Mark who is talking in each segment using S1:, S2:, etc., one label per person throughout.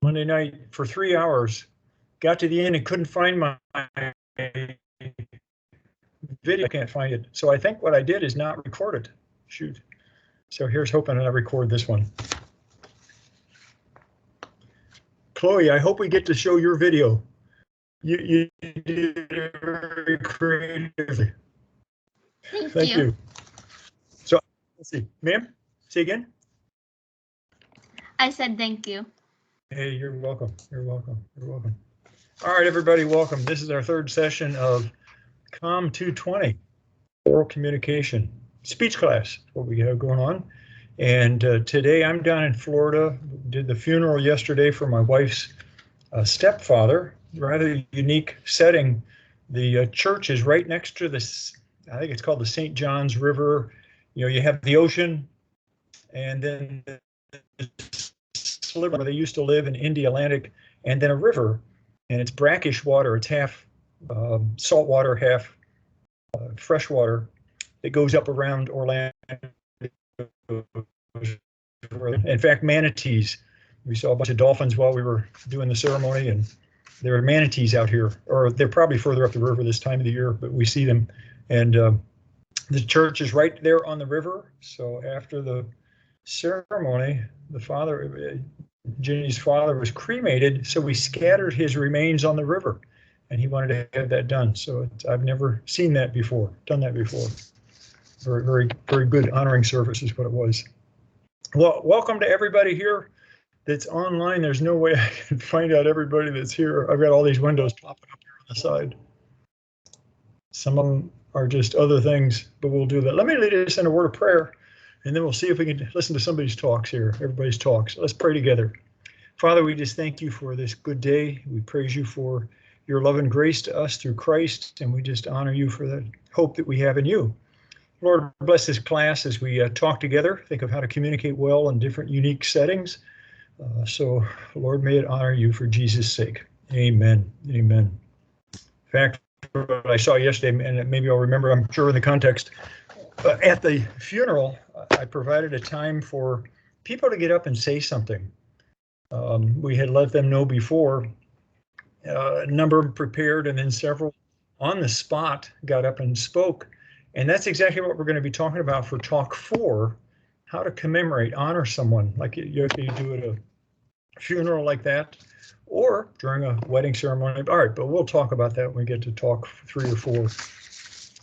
S1: Monday night for 3 hours. Got to the end and couldn't find my video. I can't find it. So I think what I did is not record it. Shoot. So here's hoping I record this one. Chloe, I hope we get to show your video. You did it very creatively. Thank you. So let's see, ma'am, say again.
S2: I said thank you.
S1: Hey, you're welcome. You're welcome. You're welcome. All right, everybody, welcome. This is our third session of COM220, oral communication speech class. What we have going on. And today I'm down in Florida. Did the funeral yesterday for my wife's stepfather. Rather unique setting. The church is right next to this. I think it's called the St. John's River. You know, you have the ocean, and then the sliver where they used to live in India Atlantic, and then a river, and it's brackish water. It's half salt water, half fresh water. It goes up around Orlando. In fact, manatees. We saw a bunch of dolphins while we were doing the ceremony, and there are manatees out here, or they're probably further up the river this time of the year, but we see them. And the church is right there on the river. So after the ceremony, the father, Ginny's father, was cremated. So we scattered his remains on the river, and he wanted to have that done. So I've never seen that before, done that before. Very, very, very good honoring service is what it was. Well, welcome to everybody here that's online. There's no way I can find out everybody that's here. I've got all these windows popping up here on the side. Some of them are just other things, but we'll do that. Let me lead us in a word of prayer, and then we'll see if we can listen to somebody's talks here, everybody's talks. Let's pray together. Father, we just thank you for this good day. We praise you for your love and grace to us through Christ, and we just honor you for the hope that we have in you. Lord, bless this class as we talk together, think of how to communicate well in different unique settings. So, Lord, may it honor you for Jesus' sake. Amen. Amen. In fact, what I saw yesterday, and maybe I'll remember, I'm sure in the context, at the funeral, I provided a time for people to get up and say something. We had let them know before, a number of them prepared, and then several on the spot got up and spoke. And that's exactly what we're going to be talking about for talk 4, how to commemorate, honor someone, like you do at a funeral like that, or during a wedding ceremony. All right, but we'll talk about that when we get to talk 3 or 4.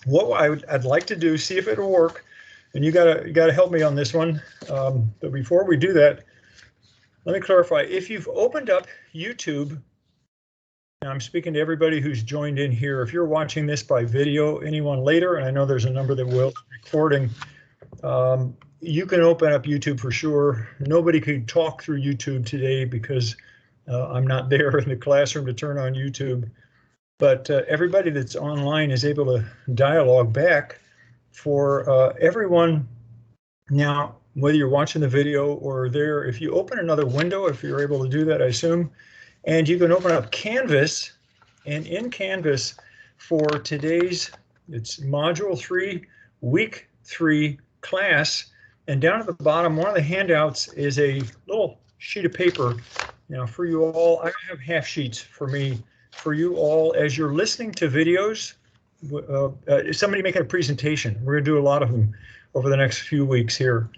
S1: What I'd like to do, see if it'll work, and you gotta help me on this one. But before we do that, let me clarify. If you've opened up YouTube, and I'm speaking to everybody who's joined in here. If you're watching this by video, anyone later, and I know there's a number that will recording, you can open up YouTube for sure. Nobody could talk through YouTube today because I'm not there in the classroom to turn on YouTube. But everybody that's online is able to dialogue back. For everyone now, whether you're watching the video or there, if you open another window, if you're able to do that, I assume, and you can open up Canvas, and in Canvas for today's, it's module 3, week 3 class, and down at the bottom, one of the handouts is a little sheet of paper. Now for you all, I have half sheets for me, for you all, as you're listening to videos, somebody making a presentation. We're gonna do a lot of them over the next few weeks here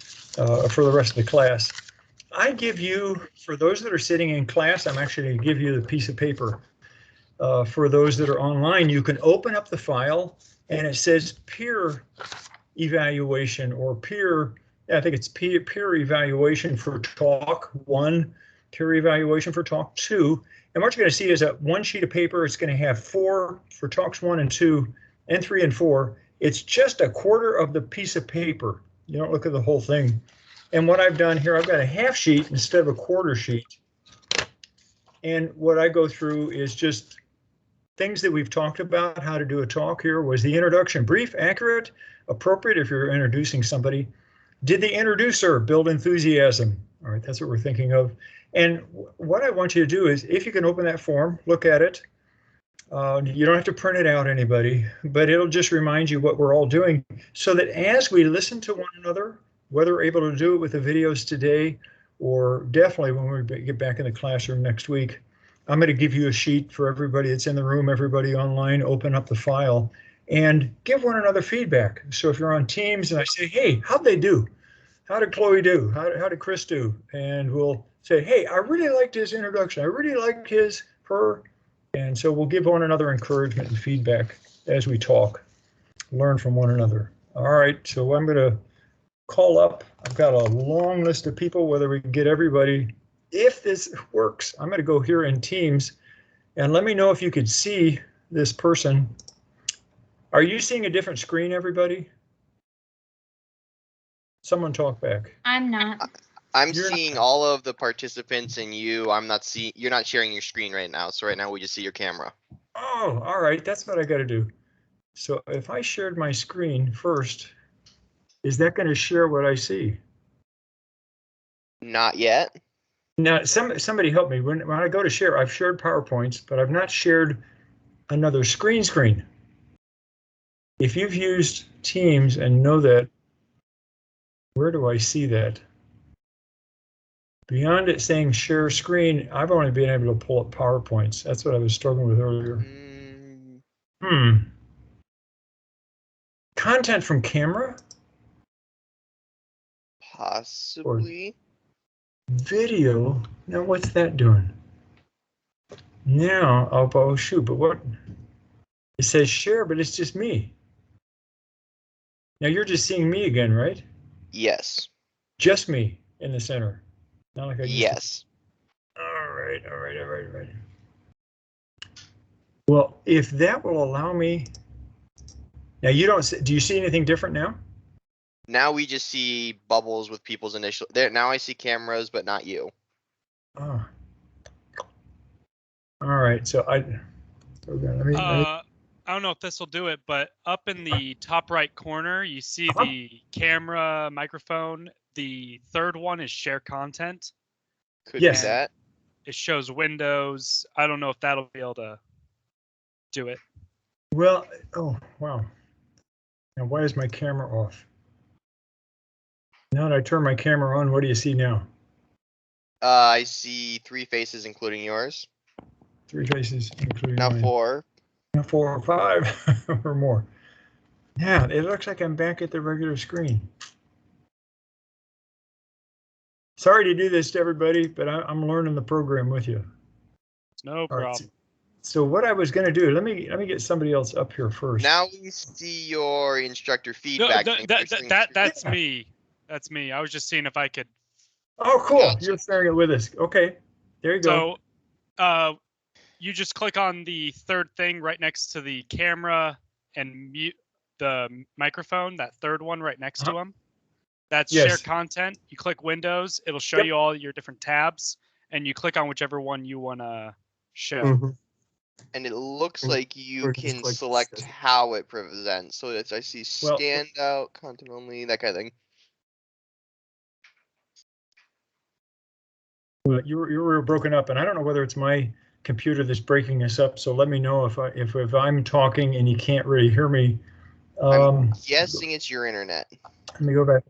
S1: for the rest of the class. I give you, for those that are sitting in class, I'm actually going to give you the piece of paper. For those that are online, you can open up the file and it says peer evaluation or peer, I think it's peer evaluation for talk 1, peer evaluation for talk 2. And what you're going to see is that one sheet of paper, it's going to have 4 for talks 1 and 2 and 3 and 4. It's just a quarter of the piece of paper. You don't look at the whole thing. And what I've done here, I've got a half sheet instead of a quarter sheet. And what I go through is just things that we've talked about, how to do a talk. Here was the introduction, brief, accurate, appropriate if you're introducing somebody. Did the introducer build enthusiasm? All right, that's what we're thinking of. And what I want you to do is, if you can open that form, look at it. You don't have to print it out, anybody, but it'll just remind you what we're all doing so that as we listen to one another, whether we're able to do it with the videos today or definitely when we get back in the classroom next week, I'm going to give you a sheet for everybody that's in the room, everybody online, open up the file and give one another feedback. So if you're on Teams and I say, hey, how'd they do? How did Chloe do? How did Chris do? And we'll say, hey, I really liked his introduction. I really liked her. And so we'll give one another encouragement and feedback as we talk, learn from one another. All right, so I'm going to call up. I've got a long list of people, whether we can get everybody. If this works, I'm going to go here in Teams and let me know if you could see this person. Are you seeing a different screen, everybody? Someone talk back.
S2: I'm not.
S3: I'm
S1: You're
S3: seeing
S1: not.
S3: all of the participants and you. I'm not seeing. You're not sharing your screen right now. So right now we just see your camera.
S1: Oh, all right. That's what I got to do. So if I shared my screen first, is that going to share what I see?
S3: Not yet.
S1: Now, somebody help me. When I go to share, I've shared PowerPoints, but I've not shared another screen. If you've used Teams and know that, where do I see that? Beyond it saying share screen, I've only been able to pull up PowerPoints. That's what I was struggling with earlier. Content from camera?
S3: Possibly.
S1: Video? Now what's that doing? Now, oh shoot, but what? It says share, but it's just me. Now you're just seeing me again, right?
S3: Yes.
S1: Just me in the center. Not like I used to.
S3: Yes.
S1: All right. Well, if that will allow me. Now you don't, do you see anything different now?
S3: Now we just see bubbles with people's initial. There. Now I see cameras, but not you.
S1: Oh. All right, so let me.
S4: I don't know if this will do it, but up in the top right corner, you see the camera, microphone. The third one is share content.
S3: Could
S1: Yes.
S3: be that.
S4: It shows windows. I don't know if that'll be able to do it.
S1: Well, oh, wow. Now, why is my camera off? Now that I turn my camera on, what do you see now?
S3: I see 3 faces, including yours.
S1: 3 faces, including
S3: Now
S1: mine.
S3: 4.
S1: Now 4 or 5 or more. Yeah, it looks like I'm back at the regular screen. Sorry to do this to everybody, but I'm learning the program with you.
S4: No problem.
S1: So what I was going to do, let me get somebody else up here first.
S3: Now we see your instructor
S4: No,
S3: feedback.
S4: that's me. That's me. I was just seeing if I could.
S1: Oh, cool.
S3: Gotcha.
S1: You're sharing it with us. Okay. There you go.
S4: So, you just click on the third thing right next to the camera and mute the microphone, that third one right next to them. That's
S1: Yes.
S4: share content. You click Windows, it'll show you all your different tabs, and you click on whichever one you want to show.
S3: And it looks like you can select how it presents. So it's, I see standout, content only, that kind of thing.
S1: Well, you were broken up, and I don't know whether it's my computer that's breaking us up. So let me know if I'm talking and you can't really hear me.
S3: I'm guessing it's your internet.
S1: Let me go back.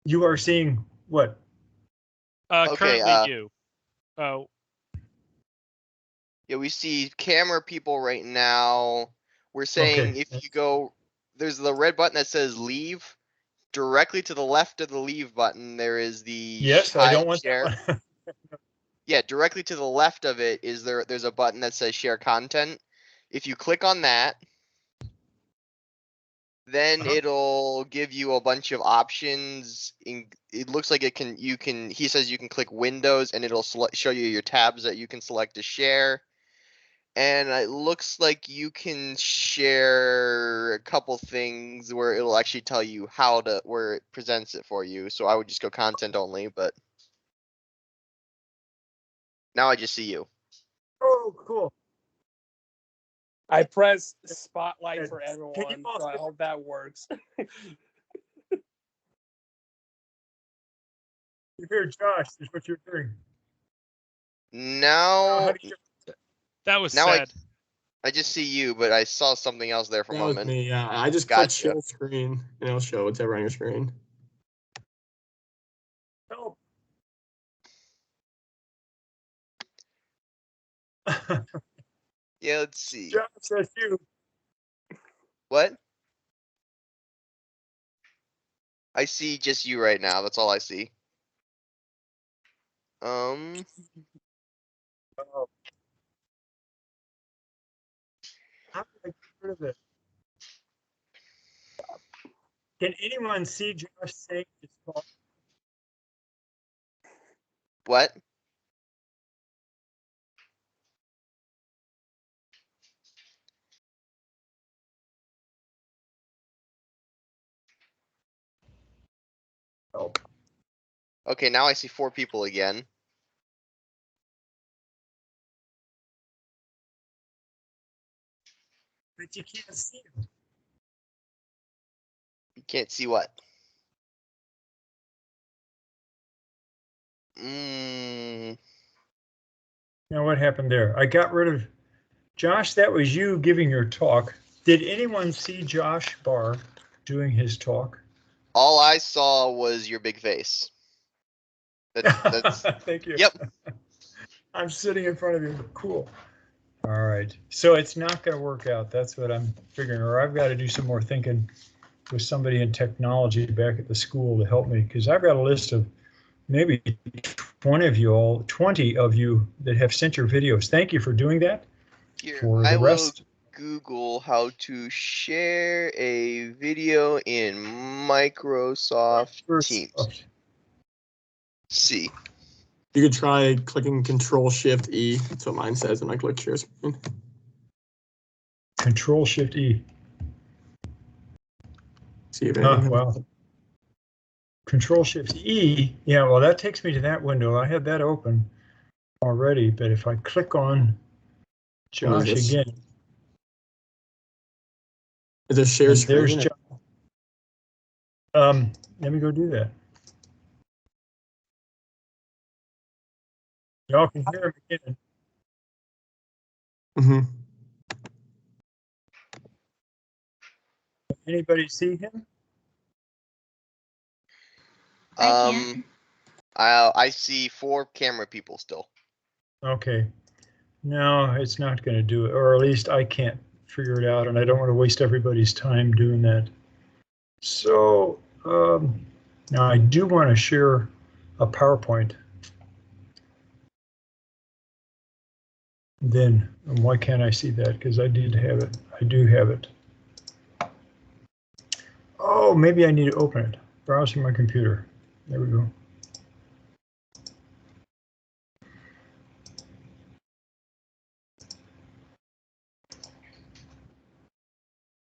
S1: You are seeing what?
S3: Okay,
S4: Currently you. Oh.
S3: Yeah, we see camera people right now. We're saying if you go, there's the red button that says leave. Directly to the left of the leave button, there is the
S1: Yes, I don't want
S3: share.
S1: that one.
S3: Yeah, directly to the left of it is there's a button that says share content. If you click on that, then it'll give you a bunch of options. It looks like he says you can click Windows and it'll show you your tabs that you can select to share. And it looks like you can share a couple things where it'll actually tell you where it presents it for you. So I would just go content only, but now I just see you.
S1: Oh, cool.
S5: I pressed spotlight for everyone, so I hope that works.
S1: You hear Josh, is what you're hearing.
S3: Now,
S4: That was
S3: now
S4: sad.
S3: I just see you, but I saw something else there for a moment.
S6: That was me, yeah. I just clicked share screen, and it'll show whatever on your screen.
S3: Yeah, let's see.
S1: Josh, that's you.
S3: What? I see just you right now. That's all I see.
S1: Oh, how do I get rid of it? Can anyone see Josh saying his talk?
S3: What?
S1: Oh,
S3: Okay, now I see 4 people again.
S1: but you can't see him.
S3: You can't see what? Mm,
S1: Now what happened there? I got rid of Josh. That was you giving your talk. Did anyone see Josh Barr doing his talk?
S3: all I saw was your big face. That's
S1: Thank you.
S3: Yep.
S1: I'm sitting in front of you. Cool. All right. So it's not going to work out. That's what I'm figuring. Or I've got to do some more thinking with somebody in technology back at the school to help me, because I've got a list of maybe 20 of you that have sent your videos. Thank you for doing that.
S3: Here,
S1: For
S3: I
S1: the
S3: will
S1: rest,
S3: Google how to share a video in Microsoft Teams. See.
S6: You could try clicking Control-Shift-E. That's what mine says when I click share screen.
S1: Control-Shift-E.
S6: See if
S1: Oh,
S6: anything.
S1: well. Control-Shift-E. Yeah, well, that takes me to that window. I had that open already, but if I click on Josh again,
S6: Is there share
S1: and
S6: screen?
S1: there's Josh. Let me go do that. Y'all can hear him again.
S6: Mm-hmm.
S1: Anybody see him?
S2: I
S3: Um,
S2: can't.
S3: I see 4 camera people still.
S1: Okay. No, it's not going to do it, or at least I can't figure it out, and I don't want to waste everybody's time doing that. So now I do want to share a PowerPoint. Then why can't I see that? Because I did have it. I do have it. Oh, maybe I need to open it. Browse my computer. There we go.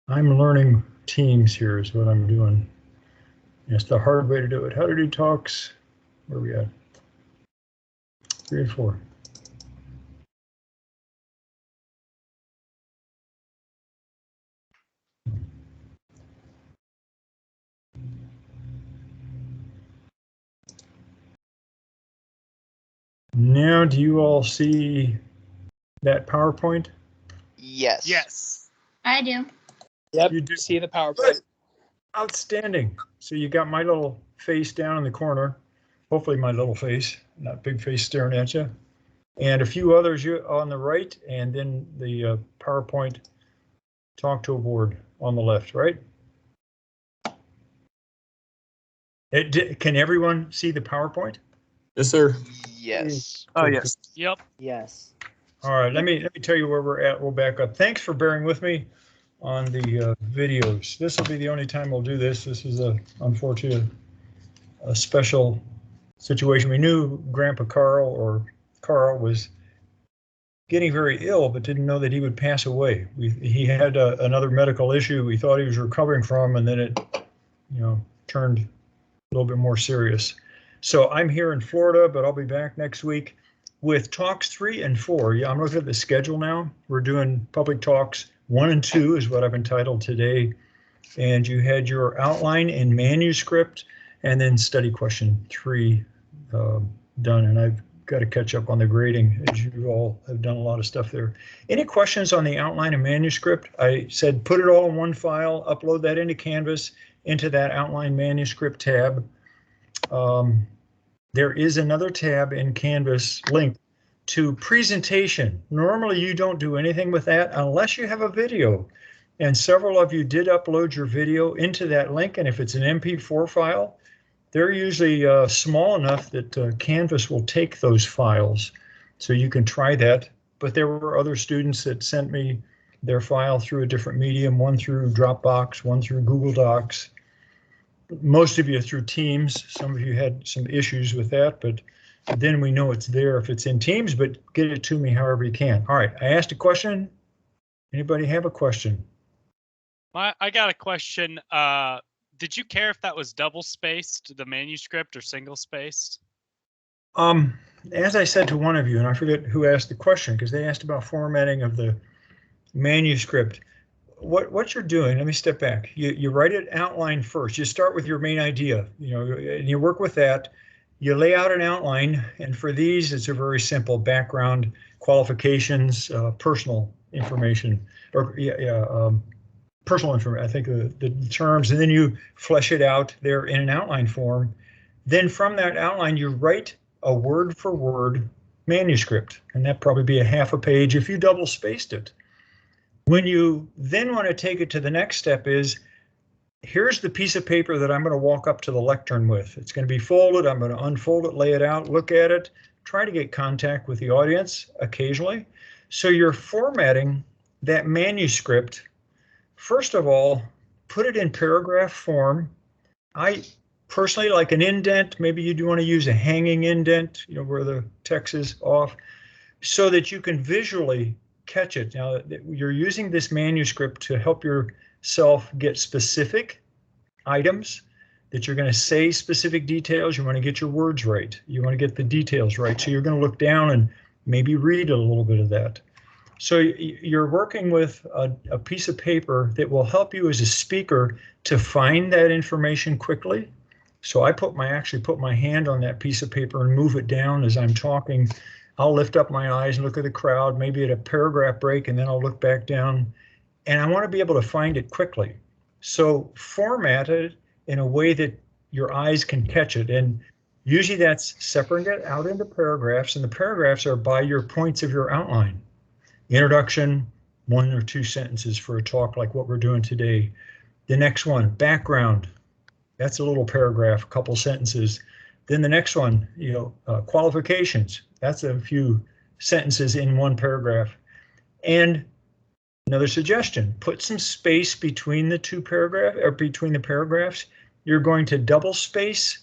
S1: I'm learning Teams here is what I'm doing. It's the hard way to do it. How to do talks. Where are we at? 3 and 4. Now, do you all see that PowerPoint?
S3: Yes.
S4: Yes.
S2: I do.
S5: Yep.
S1: You do.
S5: See the PowerPoint.
S1: Good. Outstanding. So you got my little face down in the corner. Hopefully my little face, not big face staring at you. And a few others on the right, and then the PowerPoint talk to a board on the left, right? Can everyone see the PowerPoint?
S6: Yes, sir.
S3: Yes.
S6: Oh, yes.
S4: Yep.
S7: Yes.
S1: All right, let me tell you where we're at. We'll back up. Thanks for bearing with me on the videos. This will be the only time we'll do this. This is unfortunately a special situation. We knew Grandpa Carl was getting very ill, but didn't know that he would pass away. He had another medical issue we thought he was recovering from, and then it, turned a little bit more serious. So I'm here in Florida, but I'll be back next week with talks 3 and 4. Yeah, I'm looking at the schedule now. We're doing public talks 1 and 2 is what I've entitled today. And you had your outline in manuscript and then study question 3 done. And I've got to catch up on the grading, as you all have done a lot of stuff there. Any questions on the outline and manuscript? I said put it all in one file, upload that into Canvas, into that outline manuscript tab. There is another tab in Canvas linked to presentation. Normally you don't do anything with that unless you have a video. And several of you did upload your video into that link. And if it's an MP4 file, they're usually small enough that Canvas will take those files. So you can try that. But there were other students that sent me their file through a different medium, one through Dropbox, one through Google Docs. Most of you through Teams. Some of you had some issues with that, but then we know it's there if it's in Teams, but get it to me however you can. All right, I asked a question. Anybody have a question?
S4: I got a question. Did you care if that was double spaced, the manuscript, or single spaced?
S1: As I said to one of you, and I forget who asked the question, because they asked about formatting of the manuscript. What you're doing, let me step back. You write it outline first. You start with your main idea, and you work with that. You lay out an outline, and for these, it's a very simple background, qualifications, personal information, or personal information, I think the terms, and then you flesh it out there in an outline form. Then from that outline, you write a word for word manuscript, and that'd probably be a half a page if you double spaced it. When you then want to take it to the next step is, here's the piece of paper that I'm going to walk up to the lectern with. It's going to be folded. I'm going to unfold it, lay it out, look at it, try to get contact with the audience occasionally. So you're formatting that manuscript. First of all, put it in paragraph form. I personally like an indent. Maybe you do want to use a hanging indent, where the text is off, so that you can visually catch it. Now, you're using this manuscript to help yourself get specific items, that you're going to say specific details. You want to get your words right. You want to get the details right. So you're going to look down and maybe read a little bit of that. So you're working with a piece of paper that will help you as a speaker to find that information quickly. So I actually put my hand on that piece of paper and move it down as I'm talking. I'll lift up my eyes and look at the crowd, maybe at a paragraph break, and then I'll look back down. And I want to be able to find it quickly. So format it in a way that your eyes can catch it. And usually that's separating it out into paragraphs, and the paragraphs are by your points of your outline. Introduction, 1 or 2 sentences for a talk like what we're doing today. The next one, background. That's a little paragraph, a couple sentences. Then the next one, qualifications. That's a few sentences in one paragraph. And another suggestion, put some space between the two paragraphs, or between the paragraphs. You're going to double space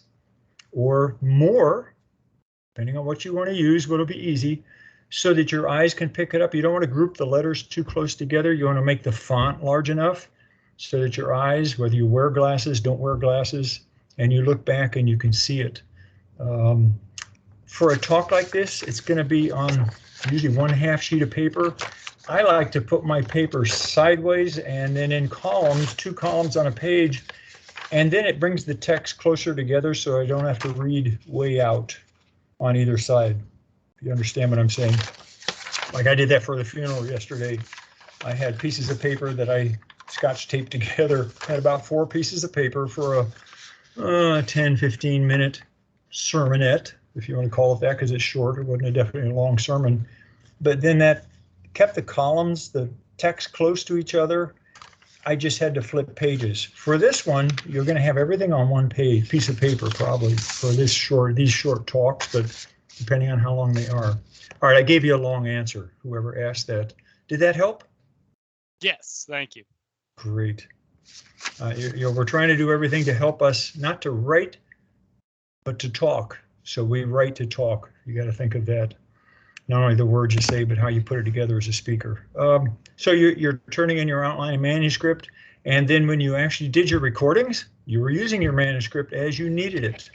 S1: or more, depending on what you want to use, what'll be easy, so that your eyes can pick it up. You don't want to group the letters too close together. You want to make the font large enough so that your eyes, whether you wear glasses, don't wear glasses, and you look back and you can see it. For a talk like this, it's going to be on usually 1/2 sheet of paper. I like to put my paper sideways and then in columns, 2 columns on a page, and then it brings the text closer together so I don't have to read way out on either side. If you understand what I'm saying. Like I did that for the funeral yesterday. I had pieces of paper that I scotch taped together, had about 4 pieces of paper for a 10-15 minute sermonette, if you want to call it that, because it's short. It wasn't definitely a long sermon. But then that kept the columns, the text close to each other. I just had to flip pages. For this one, you're going to have everything on one piece of paper probably for these short talks, but depending on how long they are. All right, I gave you a long answer, whoever asked that. Did that help?
S4: Yes, thank you.
S1: Great. We're trying to do everything to help us not to write, but to talk. So we write to talk. You got to think of that. Not only the words you say, but how you put it together as a speaker. So you're turning in your outline and manuscript, and then when you actually did your recordings, you were using your manuscript as you needed it.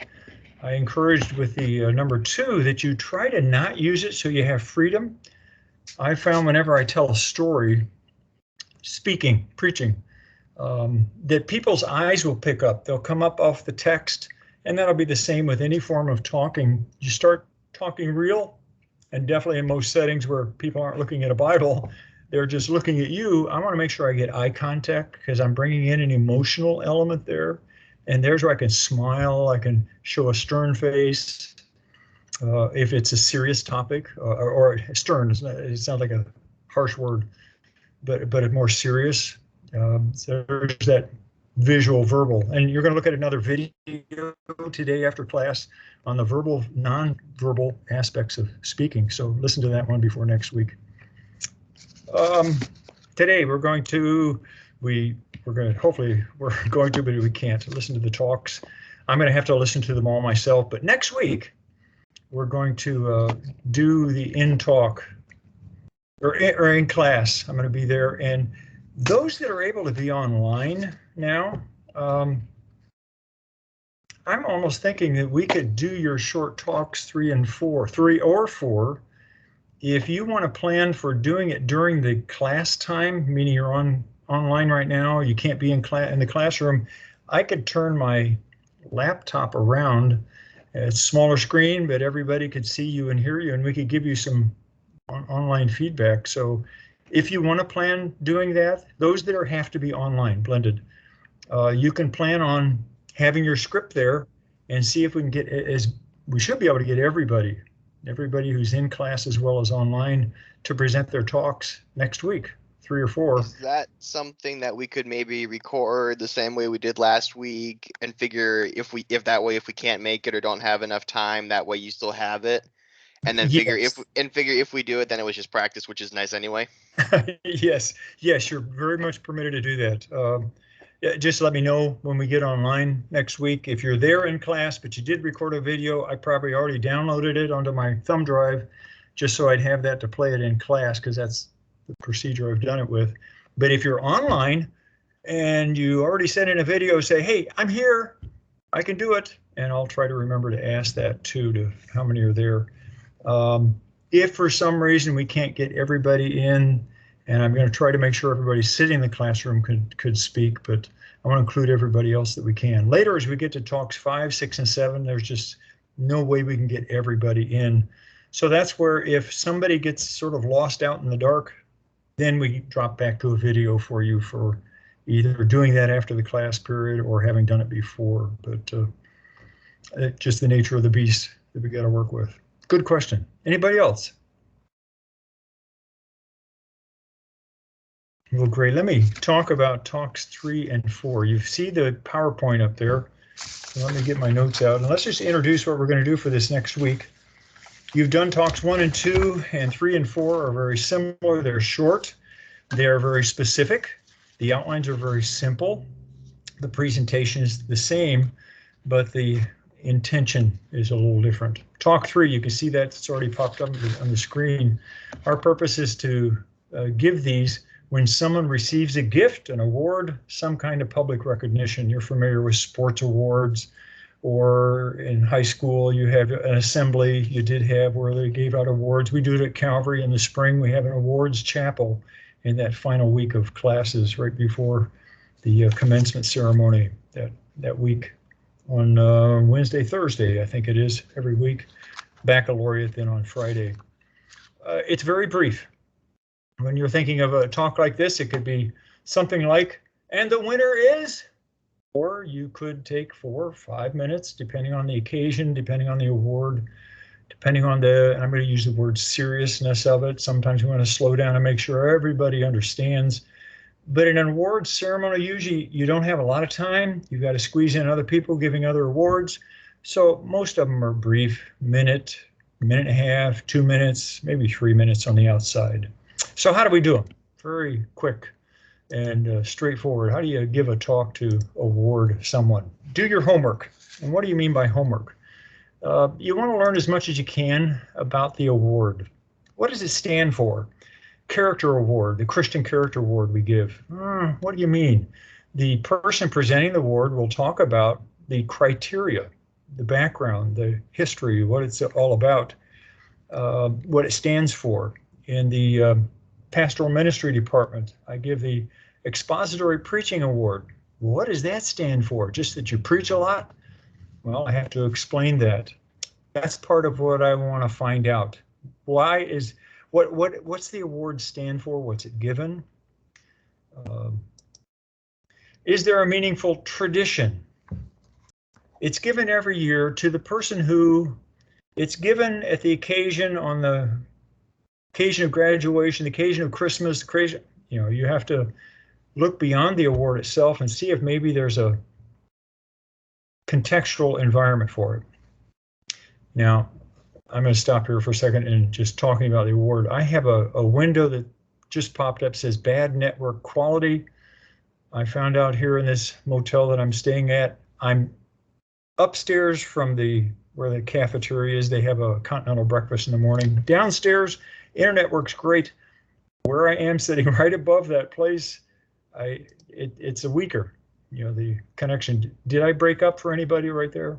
S1: I encouraged with the number 2 that you try to not use it so you have freedom. I found whenever I tell a story, speaking, preaching, that people's eyes will pick up. They'll come up off the text, and that'll be the same with any form of talking. You start talking real, and definitely in most settings where people aren't looking at a Bible, they're just looking at you. I want to make sure I get eye contact because I'm bringing in an emotional element there. And there's where I can smile, I can show a stern face. If it's a serious topic or stern, it sounds like a harsh word, but more serious. So there's that visual verbal, and you're going to look at another video today after class on the verbal non-verbal aspects of speaking. So listen to that one before next week. Today we're going to hopefully we're going to, but we can't listen to the talks. I'm going to have to listen to them all myself. But next week we're going to do the in talk or in class. I'm going to be there, and those that are able to be online now, I'm almost thinking that we could do your short talks 3 or 4. If you want to plan for doing it during the class time, meaning you're online right now, you can't be in the classroom, I could turn my laptop around. It's smaller screen, but everybody could see you and hear you, and we could give you some online feedback. So if you want to plan doing that, those that have to be online, blended, you can plan on having your script there and see if we can get, we should be able to get everybody who's in class as well as online to present their talks next week, 3 or 4.
S3: Is that something that we could maybe record the same way we did last week and figure if we can't make it or don't have enough time, that way you still have it? And then figure if we do it, then it was just practice, which is nice anyway.
S1: Yes, you're very much permitted to do that. Yeah, just let me know when we get online next week. If you're there in class, but you did record a video, I probably already downloaded it onto my thumb drive, just so I'd have that to play it in class, because that's the procedure I've done it with. But if you're online and you already sent in a video, say, hey, I'm here, I can do it. And I'll try to remember to ask that too, to how many are there. If for some reason we can't get everybody in, and I'm going to try to make sure everybody sitting in the classroom could speak, but I want to include everybody else that we can. Later, as we get to talks 5, 6, and 7, there's just no way we can get everybody in. So that's where if somebody gets sort of lost out in the dark, then we drop back to a video for you for either doing that after the class period or having done it before. But just the nature of the beast that we got to work with. Good question. Anybody else? Well, great. Let me talk about talks 3 and 4. You see the PowerPoint up there. So let me get my notes out, and let's just introduce what we're going to do for this next week. You've done talks 1 and 2, and 3 and 4 are very similar. They're short. They are very specific. The outlines are very simple. The presentation is the same, but the intention is a little different. Talk 3, you can see that it's already popped up on the screen. Our purpose is to give these when someone receives a gift, an award, some kind of public recognition. You're familiar with sports awards, or in high school you have an assembly you did have where they gave out awards. We do it at Calvary in the spring. We have an awards chapel in that final week of classes right before the commencement ceremony that week on Wednesday, Thursday, I think it is, every week. Baccalaureate then on Friday. It's very brief. When you're thinking of a talk like this, it could be something like, and the winner is, or you could take 4 or 5 minutes, depending on the occasion, depending on the award, depending on and I'm going to use the word seriousness of it. Sometimes we want to slow down and make sure everybody understands. But in an awards ceremony, usually you don't have a lot of time. You've got to squeeze in other people giving other awards. So most of them are brief, minute and a half, 2 minutes, maybe 3 minutes on the outside. So how do we do them? Very quick and straightforward. How do you give a talk to award someone? Do your homework. And what do you mean by homework? You want to learn as much as you can about the award. What does it stand for? Character award, the Christian character award we give. What do you mean? The person presenting the award will talk about the criteria, the background, the history, what it's all about, what it stands for. In the pastoral ministry department, I give the expository preaching award. What does that stand for? Just that you preach a lot? Well, I have to explain that. That's part of what I want to find out. What's the award stand for? What's it given? Is there a meaningful tradition? It's given every year to the person who It's given at the occasion, on the occasion of graduation, the occasion of Christmas, occasion, you know, you have to look beyond the award itself and see if maybe there's a contextual environment for it. Now, I'm going to stop here for a second and just talking about the award. I have a window that just popped up, says bad network quality. I found out here in this motel that I'm staying at, I'm upstairs from where the cafeteria is. They have a continental breakfast in the morning. Downstairs, internet works great. Where I am sitting right above that place, it's a weaker, you know, the connection. Did I break up for anybody right there?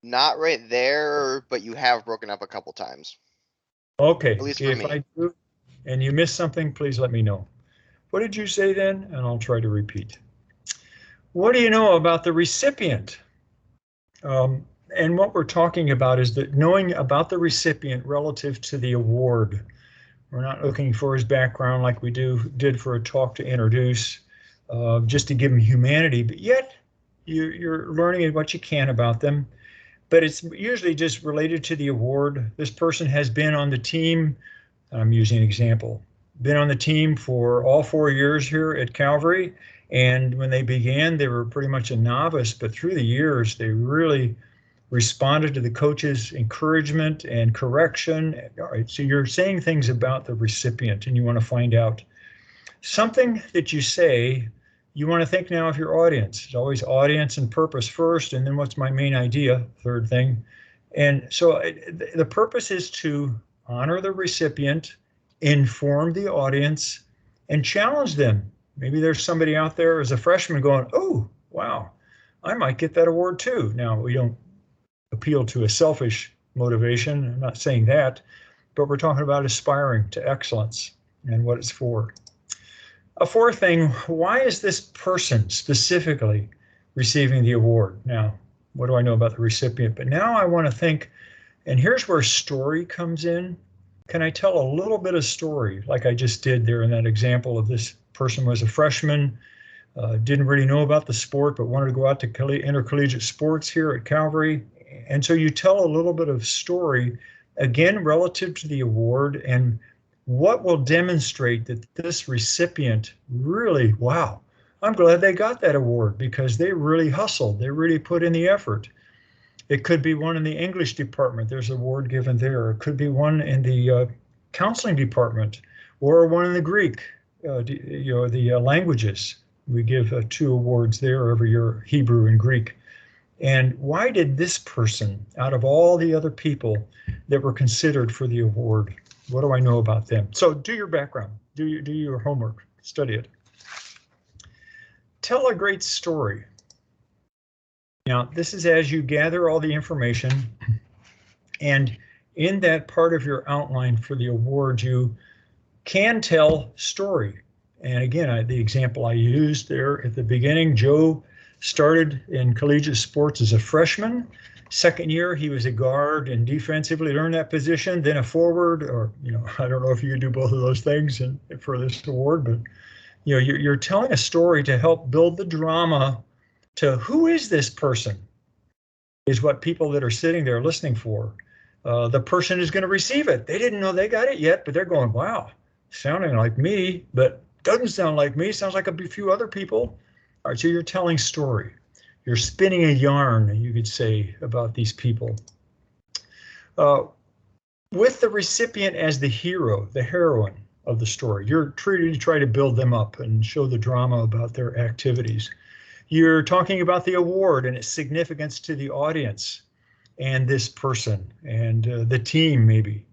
S3: Not right there, but you have broken up a couple times.
S1: Okay,
S3: At least for
S1: if
S3: me.
S1: I do and you missed something, please let me know. What did you say then? And I'll try to repeat. What do you know about the recipient? And what we're talking about is that knowing about the recipient relative to the award. We're not looking for his background like we did for a talk to introduce, just to give him humanity, but yet you're learning what you can about them. But it's usually just related to the award. This person has been on the team, I'm using an example, been on the team for all 4 years here at Calvary. And when they began, they were pretty much a novice, but through the years, they really responded to the coach's encouragement and correction. All right, so you're saying things about the recipient and you want to find out something that you say. You want to think now of your audience. It's always audience and purpose first, and then what's my main idea, third thing. And so the purpose is to honor the recipient, inform the audience, and challenge them. Maybe there's somebody out there as a freshman going, oh, wow, I might get that award too. Now, we don't appeal to a selfish motivation. I'm not saying that, but we're talking about aspiring to excellence and what it's for. A fourth thing, why is this person specifically receiving the award? Now, what do I know about the recipient? But now I want to think, and here's where story comes in. Can I tell a little bit of story like I just did there in that example of this person was a freshman, didn't really know about the sport, but wanted to go out to intercollegiate sports here at Calvary. And so you tell a little bit of story, again, relative to the award, and what will demonstrate that this recipient really, wow, I'm glad they got that award because they really hustled. They really put in the effort. It could be one in the English department. There's an award given there. It could be one in the counseling department or one in the Greek, the languages. We give 2 awards there every year, Hebrew and Greek. And why did this person, out of all the other people that were considered for the award, what do I know about them? So do your background, do your homework, study it. Tell a great story. Now, this is as you gather all the information, and in that part of your outline for the award, you can tell story. And again, the example I used there at the beginning, Joe started in collegiate sports as a freshman. Second year, he was a guard and defensively learned that position, then a forward, or, I don't know if you could do both of those things for this award, but, you're telling a story to help build the drama to who is this person is what people that are sitting there listening for. The person is going to receive it. They didn't know they got it yet, but they're going, wow, sounding like me, but doesn't sound like me, sounds like a few other people. All right, so you're telling story. You're spinning a yarn, you could say, about these people. With the recipient as the hero, the heroine of the story, you're treated to try to build them up and show the drama about their activities. You're talking about the award and its significance to the audience and this person and the team, maybe.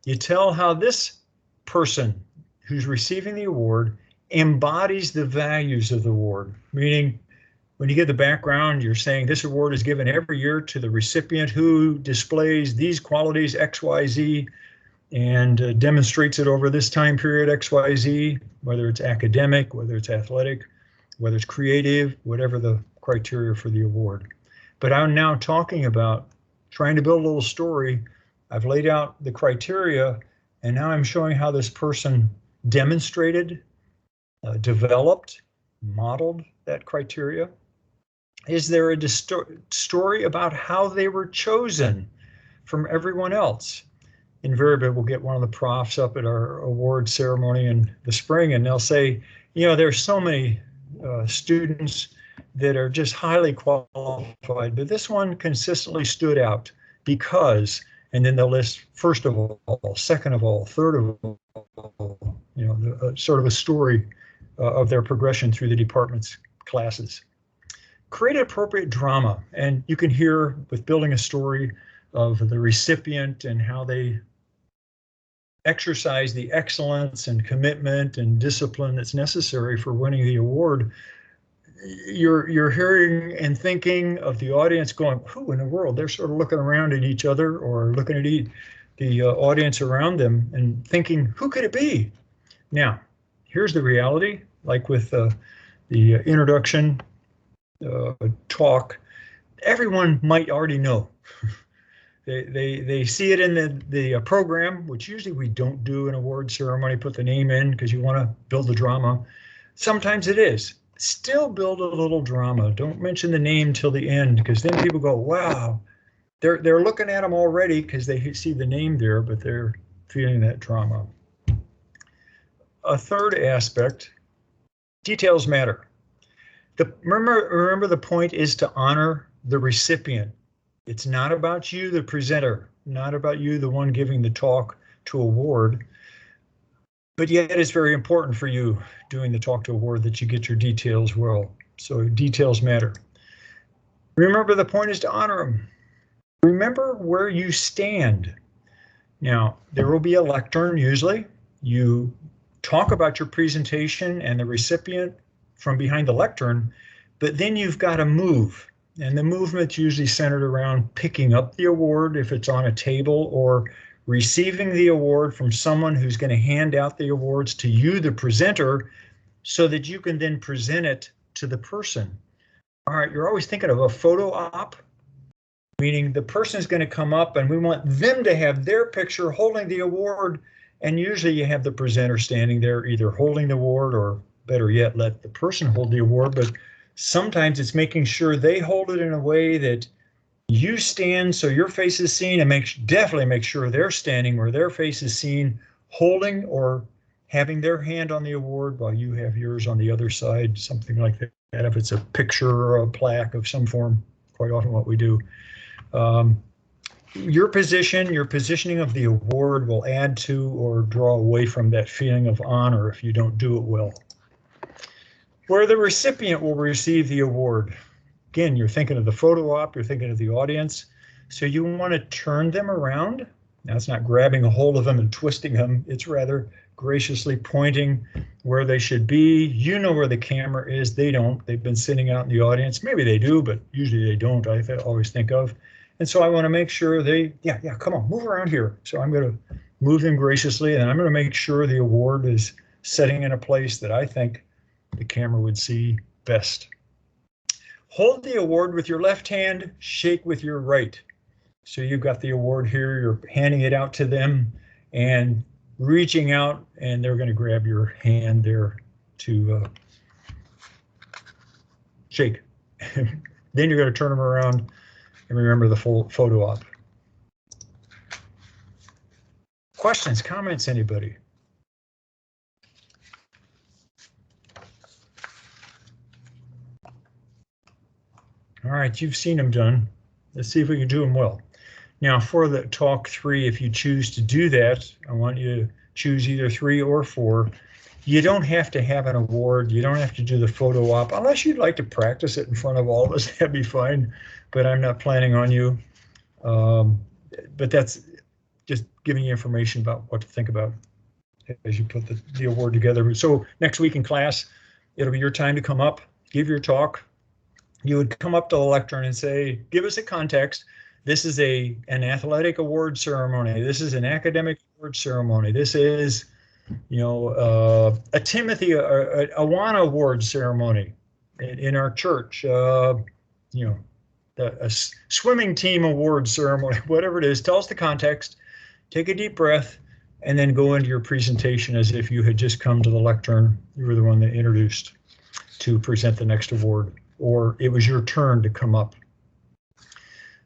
S1: You tell how this person who's receiving the award embodies the values of the award, meaning when you get the background, you're saying this award is given every year to the recipient who displays these qualities, X, Y, Z, and demonstrates it over this time period, X, Y, Z, whether it's academic, whether it's athletic, whether it's creative, whatever the criteria for the award. But I'm now talking about trying to build a little story. I've laid out the criteria, and now I'm showing how this person demonstrated, developed, modeled that criteria. Is there a story about how they were chosen from everyone else? Invariably, we'll get one of the profs up at our award ceremony in the spring, and they'll say, you know, there's so many students that are just highly qualified, but this one consistently stood out because, and then they'll list first of all, second of all, third of all, you know, sort of a story of their progression through the department's classes. Create appropriate drama, and you can hear with building a story of the recipient and how they exercise the excellence and commitment and discipline that's necessary for winning the award. You're hearing and thinking of the audience going, who in the world? They're sort of looking around at each other or looking at the audience around them and thinking, who could it be? Now, here's the reality, like with the introduction talk, everyone might already know. They see it in the program, which usually we don't do an award ceremony, put the name in because you want to build the drama. Sometimes it is. Still build a little drama. Don't mention the name till the end, because then people go, wow, they're looking at them already because they see the name there, but they're feeling that drama. A third aspect, details matter. Remember the point is to honor the recipient. It's not about you, the presenter, not about you, the one giving the talk to award, but yet it's very important for you doing the talk to award that you get your details well. So details matter. Remember the point is to honor them. Remember where you stand. Now, there will be a lectern usually. You talk about your presentation and the recipient from behind the lectern, but then you've got to move. And the movement's usually centered around picking up the award if it's on a table, or receiving the award from someone who's going to hand out the awards to you, the presenter, so that you can then present it to the person. All right, you're always thinking of a photo op, meaning the person is going to come up and we want them to have their picture holding the award. And usually you have the presenter standing there either holding the award, or better yet, let the person hold the award. But sometimes it's making sure they hold it in a way that you stand so your face is seen, and definitely make sure they're standing where their face is seen, holding or having their hand on the award while you have yours on the other side, something like that. If it's a picture or a plaque of some form, quite often what we do. Your positioning of the award will add to or draw away from that feeling of honor if you don't do it well. Where the recipient will receive the award. Again, you're thinking of the photo op, you're thinking of the audience. So you want to turn them around. Now, it's not grabbing a hold of them and twisting them. It's rather graciously pointing where they should be. You know where the camera is. They don't. They've been sitting out in the audience. Maybe they do, but usually they don't, I always think of. And so I want to make sure yeah, come on, move around here. So I'm going to move them graciously, and I'm going to make sure the award is sitting in a place that I think the camera would see best. Hold the award with your left hand, shake with your right. So you've got the award here, you're handing it out to them and reaching out, and they're going to grab your hand there to shake. Then you're going to turn them around and remember the full photo op. Questions, comments, anybody? All right, you've seen them done. Let's see if we can do them well. Now for the talk 3, if you choose to do that, I want you to choose either 3 or 4. You don't have to have an award. You don't have to do the photo op unless you'd like to practice it in front of all of us. That'd be fine, but I'm not planning on you. But that's just giving you information about what to think about as you put the award together. So next week in class, it'll be your time to come up, give your talk. You would come up to the lectern and say, give us a context. This is an athletic award ceremony. This is an academic award ceremony. This is, you know, a Timothy, a Awana award ceremony in our church. You know, a swimming team award ceremony, whatever it is. Tell us the context. Take a deep breath, and then go into your presentation as if you had just come to the lectern. You were the one that introduced to present the next award. or it was your turn to come up.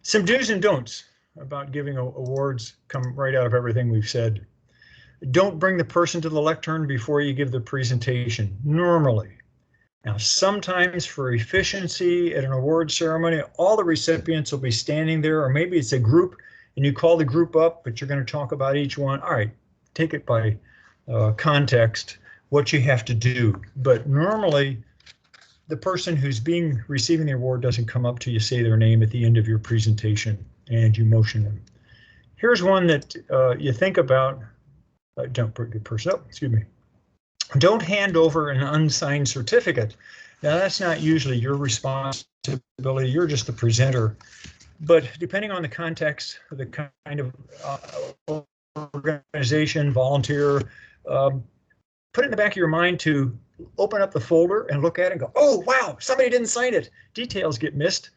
S1: Some do's and don'ts about giving awards come right out of everything we've said. Don't bring the person to the lectern before you give the presentation, normally. Now, sometimes for efficiency at an award ceremony, all the recipients will be standing there, or maybe it's a group and you call the group up, but you're going to talk about each one. All right, take it by context, what you have to do. But normally, the person who's receiving the award doesn't come up to you, say their name at the end of your presentation, and you motion them. Here's one that you think about. Don't bring the person up, excuse me. Don't hand over an unsigned certificate. Now, that's not usually your responsibility. You're just the presenter. But depending on the context, the kind of organization, volunteer, put it in the back of your mind to open up the folder and look at it and go, oh, wow, somebody didn't sign it. Details get missed.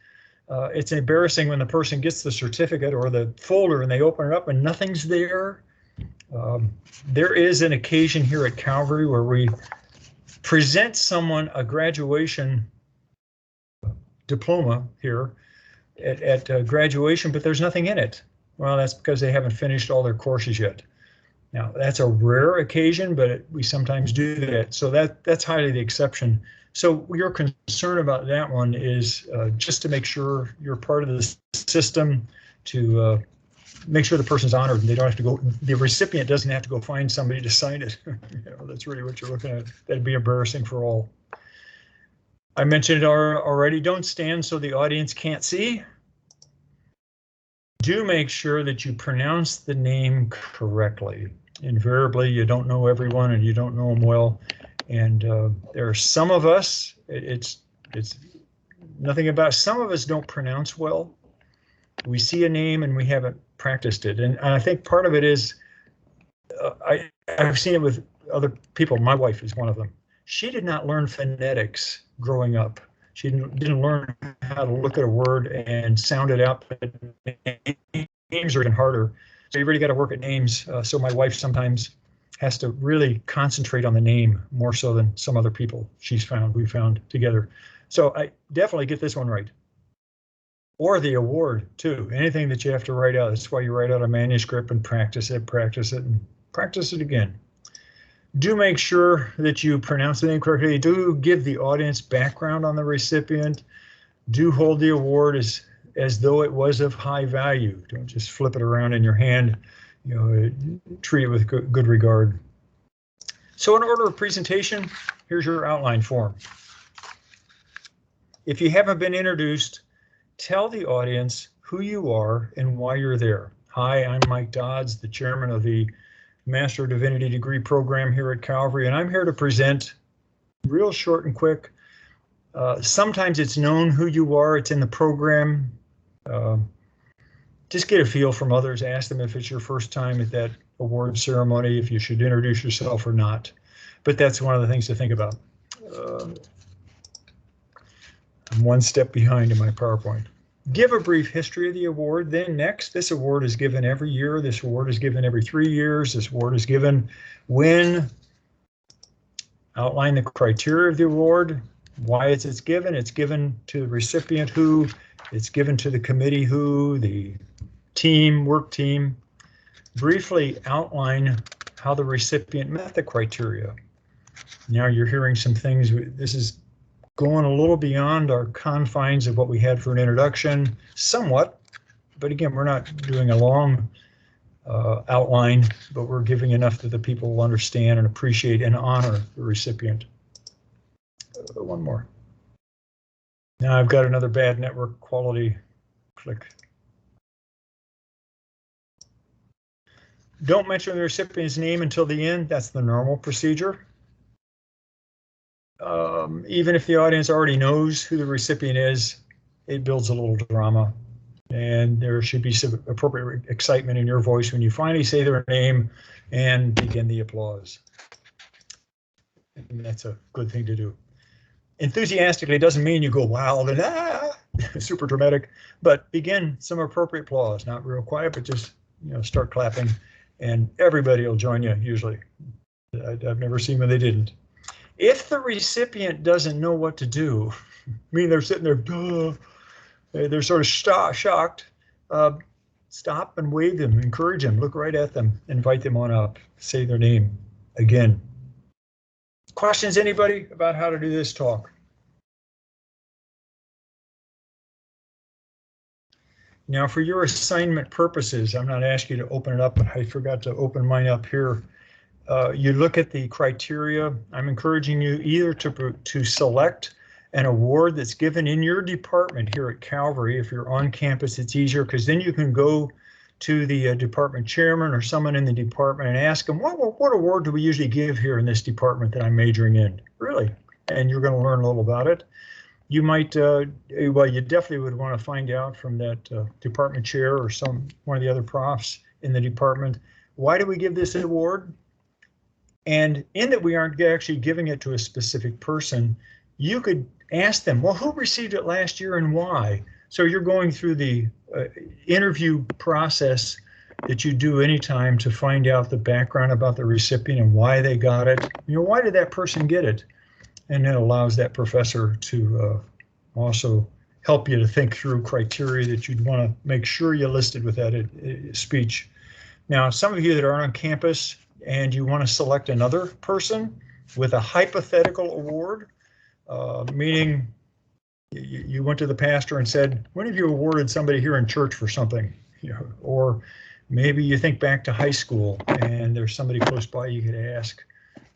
S1: It's embarrassing when the person gets the certificate or the folder and they open it up and nothing's there. There is an occasion here at Calvary where we present someone a graduation diploma here at graduation, but there's nothing in it. Well, that's because they haven't finished all their courses yet. Now, that's a rare occasion, but we sometimes do that. So that's highly the exception. So your concern about that one is just to make sure you're part of the system to make sure the person's honored and they don't have to go, the recipient doesn't have to go find somebody to sign it. That's really what you're looking at. That'd be embarrassing for all. I mentioned it already, don't stand so the audience can't see. Do make sure that you pronounce the name correctly. Invariably, you don't know everyone and you don't know them well. And there are some of us, it's nothing about, some of us don't pronounce well. We see a name and we haven't practiced it. And I think part of it is, I've seen it with other people. My wife is one of them. She did not learn phonetics growing up. She didn't learn how to look at a word and sound it out. Names are even harder. So you really got to work at names. So my wife sometimes has to really concentrate on the name more so than some other people we found together. So I definitely get this one right. Or the award too. Anything that you have to write out. That's why you write out a manuscript and practice it, and practice it again. Do make sure that you pronounce the name correctly. Do give the audience background on the recipient. Do hold the award as though it was of high value. Don't just flip it around in your hand. You know, treat it with good regard. So in order of presentation, here's your outline form. If you haven't been introduced, tell the audience who you are and why you're there. Hi, I'm Mike Dodds, the chairman of the Master of Divinity degree program here at Calvary, and I'm here to present real short and quick. Sometimes it's known who you are, it's in the program. Just get a feel from others, ask them if it's your first time at that award ceremony, if you should introduce yourself or not. But that's one of the things to think about. I'm one step behind in my PowerPoint. Give a brief history of the award. Then next, this award is given every year. This award is given every 3 years. This award is given when. Outline the criteria of the award. Why it's given. It's given to the recipient who. It's given to the committee who, the team, work team. Briefly outline how the recipient met the criteria. Now you're hearing some things. This is going a little beyond our confines of what we had for an introduction, somewhat, but again, we're not doing a long outline, but we're giving enough that the people will understand and appreciate and honor the recipient. One more. Now I've got another bad network quality click. Don't mention the recipient's name until the end. That's the normal procedure. Even if the audience already knows who the recipient is, it builds a little drama. And there should be some appropriate excitement in your voice when you finally say their name and begin the applause. And that's a good thing to do. Enthusiastically doesn't mean you go wild and super dramatic, but begin some appropriate applause, not real quiet, but just start clapping, and everybody will join you usually. I've never seen when they didn't. If the recipient doesn't know what to do, I mean, they're sitting there, duh. They're sort of shocked. Stop and wave them, encourage them, look right at them, invite them on up, say their name again. Questions, anybody, about how to do this talk? Now, for your assignment purposes, I'm not asking you to open it up, but I forgot to open mine up here. You look at the criteria. I'm encouraging you either to select an award that's given in your department here at Calvary. If you're on campus, it's easier because then you can go to the department chairman or someone in the department and ask them, what award do we usually give here in this department that I'm majoring in? Really? And you're going to learn a little about it. You might, well, you definitely would want to find out from that department chair or one of the other profs in the department, why do we give this award? And in that we aren't actually giving it to a specific person, you could ask them, well, who received it last year and why? So you're going through the interview process that you do anytime to find out the background about the recipient and why they got it. You know, why did that person get it? And it allows that professor to also help you to think through criteria that you'd want to make sure you listed with that speech. Now, some of you that are on campus and you want to select another person with a hypothetical award, meaning you went to the pastor and said, when have you awarded somebody here in church for something? You know, or maybe you think back to high school and there's somebody close by you could ask,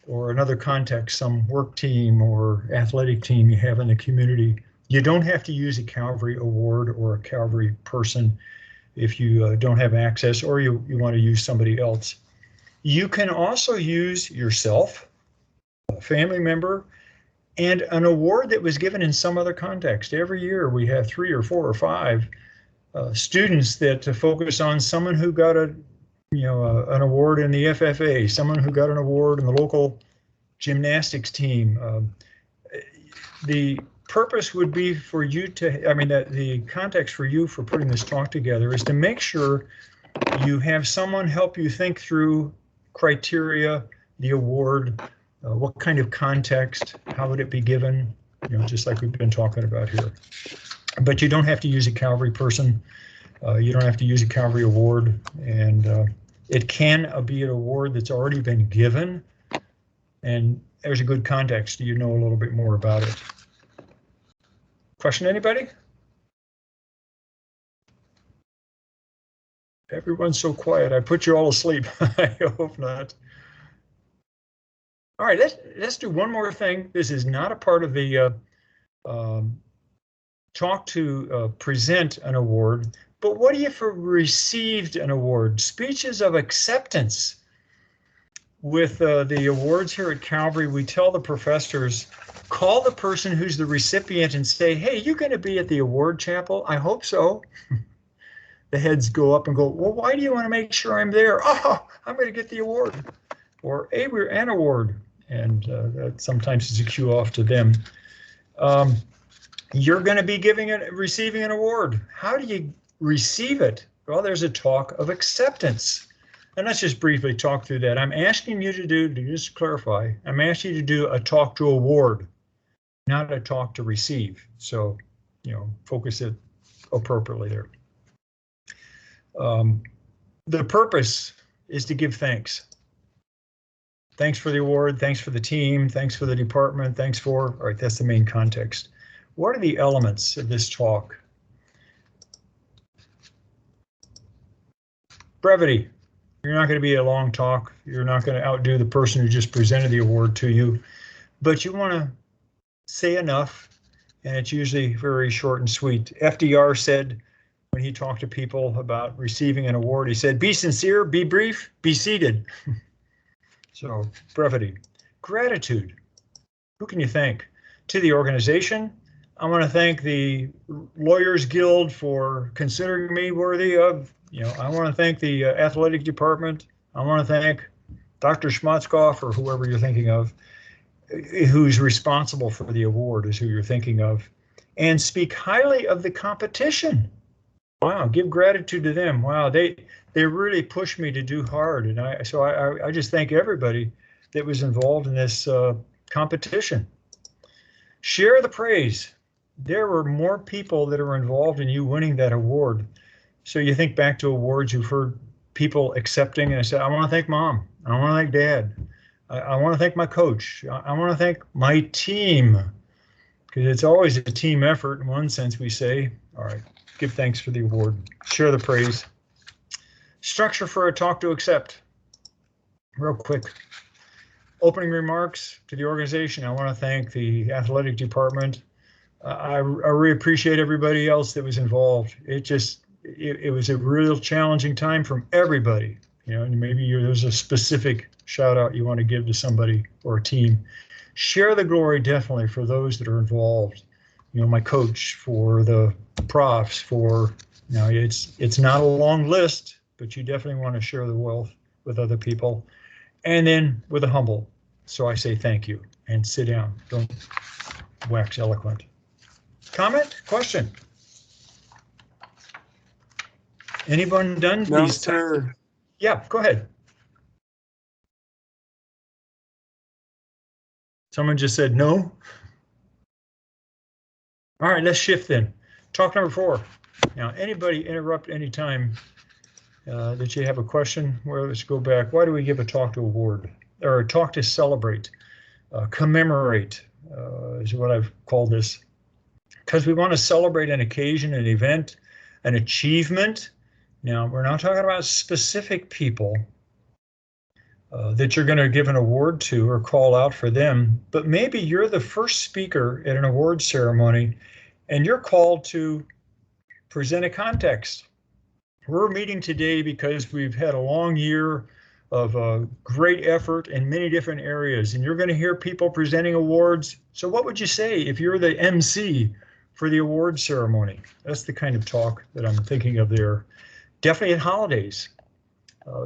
S1: or another context, some work team or athletic team you have in the community. You don't have to use a Calvary award or a Calvary person if you don't have access, or you want to use somebody else. You can also use yourself, a family member, and an award that was given in some other context. Every year we have 3 or 4 or 5 students that focus on someone who got an award in the FFA, someone who got an award in the local gymnastics team. The purpose would be for you to, the context for you for putting this talk together is to make sure you have someone help you think through criteria, the award, what kind of context, how would it be given, just like we've been talking about here. But you don't have to use a Calvary person. You don't have to use a Calvary award, and it can be an award that's already been given, and there's a good context. You know a little bit more about it. Question, anybody? Everyone's so quiet. I put you all asleep. I hope not. All right, let's do one more thing. This is not a part of the talk to present an award, but what if you received an award? Speeches of acceptance. With the awards here at Calvary, we tell the professors, call the person who's the recipient and say, hey, you going to be at the award chapel? I hope so. The heads go up and go, well, why do you want to make sure I'm there? Oh, I'm going to get the award. Or, hey, we're an award. And that sometimes is a cue off to them. You're going to be receiving an award. How do you receive it? Well, there's a talk of acceptance. And let's just briefly talk through that. I'm asking you to just clarify, I'm asking you to do a talk to award, not a talk to receive. So, focus it appropriately there. The purpose is to give thanks. Thanks for the award, thanks for the team, thanks for the department, all right, that's the main context. What are the elements of this talk? Brevity. You're not going to be a long talk. You're not going to outdo the person who just presented the award to you, but you want to say enough, and it's usually very short and sweet. FDR said when he talked to people about receiving an award, he said, be sincere, be brief, be seated. So brevity. Gratitude. Who can you thank? To the organization. I want to thank the Lawyers Guild for considering me worthy of, I want to thank the athletic department. I want to thank Dr. Schmotzkoff or whoever you're thinking of, who's responsible for the award is who you're thinking of. And speak highly of the competition. Wow, give gratitude to them. Wow, they really pushed me to do hard. And I just thank everybody that was involved in this competition. Share the praise. there were more people that are involved in you winning that award. So you think back to awards you've heard people accepting, and I said, I want to thank Mom. I want to thank Dad. I want to thank my coach. I want to thank my team, because it's always a team effort. In one sense, we say, all right, give thanks for the award, share the praise. Structure for a talk to accept. Real quick. Opening remarks to the organization. I want to thank the athletic department. I really appreciate everybody else that was involved. It was a real challenging time from everybody. You know, and maybe there's a specific shout out you want to give to somebody or a team. Share the glory definitely for those that are involved. You know, my coach, for the profs, for, you know, it's not a long list, but you definitely want to share the wealth with other people. And then with a humble. So I say thank you and sit down. Don't wax eloquent. Comment? Question? Anyone done
S6: No,
S1: these?
S6: sir.
S1: Yeah, go ahead. Someone just said no. All right, let's shift then. Talk number 4. Now, anybody interrupt anytime that you have a question. Well, let's go back. Why do we give a talk to award or a talk to celebrate? Commemorate is what I've called this. Because we want to celebrate an occasion, an event, an achievement. Now, we're not talking about specific people that you're going to give an award to or call out for them, but maybe you're the first speaker at an award ceremony and you're called to present a context. We're meeting today because we've had a long year of great effort in many different areas, and you're going to hear people presenting awards. So what would you say if you're the MC for the award ceremony? That's the kind of talk that I'm thinking of there. Definitely at holidays.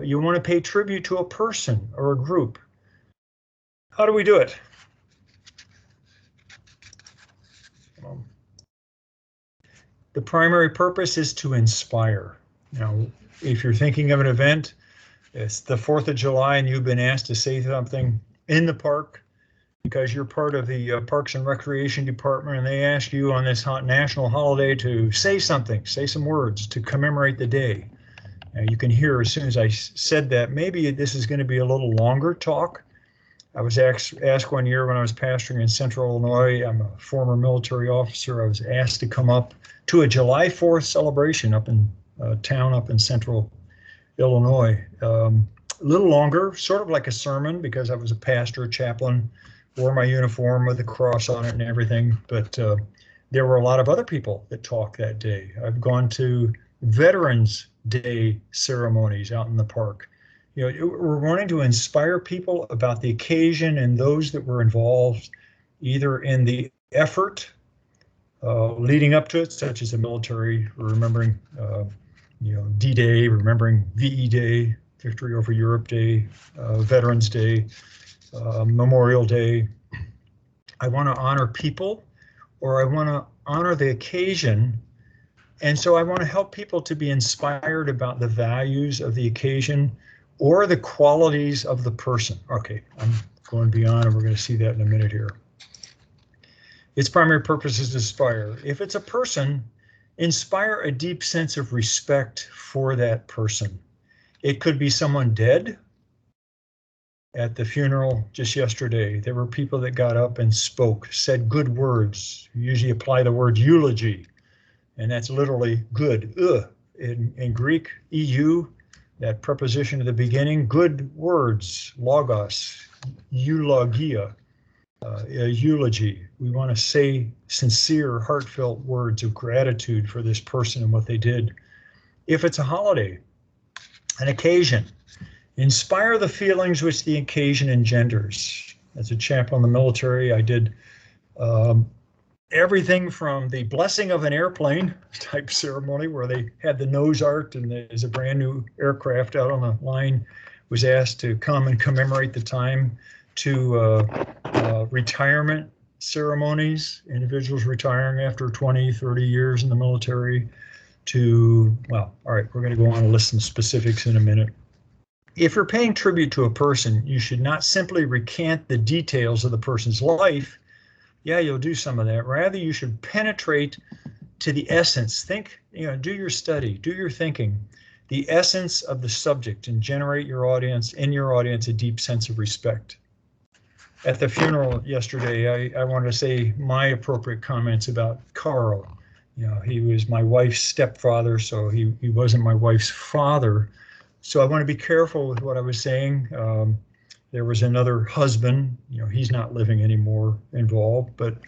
S1: You want to pay tribute to a person or a group. How do we do it? The primary purpose is to inspire. Now, if you're thinking of an event, it's the 4th of July and you've been asked to say something in the park because you're part of the Parks and Recreation Department, and they ask you on this national holiday to say something, say some words to commemorate the day. Now, you can hear as soon as I said that, maybe this is going to be a little longer talk. I was asked one year when I was pastoring in Central Illinois, I'm a former military officer, I was asked to come up to a July 4th celebration up in town up in Central Illinois. A little longer, sort of like a sermon, because I was a pastor, chaplain, wore my uniform with a cross on it and everything, but there were a lot of other people that talked that day. I've gone to Veterans Day ceremonies out in the park. You know, we're wanting to inspire people about the occasion and those that were involved, either in the effort leading up to it, such as the military, remembering, you know, D-Day, remembering VE Day, Victory over Europe Day, Veterans Day, Memorial Day. I want to honor people, or I want to honor the occasion. And so I want to help people to be inspired about the values of the occasion or the qualities of the person. Okay, I'm going beyond, and we're going to see that in a minute here. Its primary purpose is to inspire. If it's a person, inspire a deep sense of respect for that person. It could be someone dead. At the funeral just yesterday, there were people that got up and spoke, said good words. You usually apply the word eulogy, and that's literally good. In Greek, EU, that preposition at the beginning, good words, logos, eulogia, eulogy. We want to say sincere, heartfelt words of gratitude for this person and what they did. If it's a holiday, an occasion, inspire the feelings which the occasion engenders. As a chaplain in the military, I did everything from the blessing of an airplane type ceremony where they had the nose art and there's a brand new aircraft out on the line, was asked to come and commemorate the time, to retirement ceremonies, individuals retiring after 20, 30 years in the military, to, well, all right, we're going to go on and list some specifics in a minute. If you're paying tribute to a person, you should not simply recant the details of the person's life, Yeah, you'll do some of that. Rather, you should penetrate to the essence. Think, do your study, do your thinking, the essence of the subject, and generate in your audience a deep sense of respect. At the funeral yesterday, I wanted to say my appropriate comments about Carl. He was my wife's stepfather, so he wasn't my wife's father. So I want to be careful with what I was saying. There was another husband, he's not living anymore, involved, but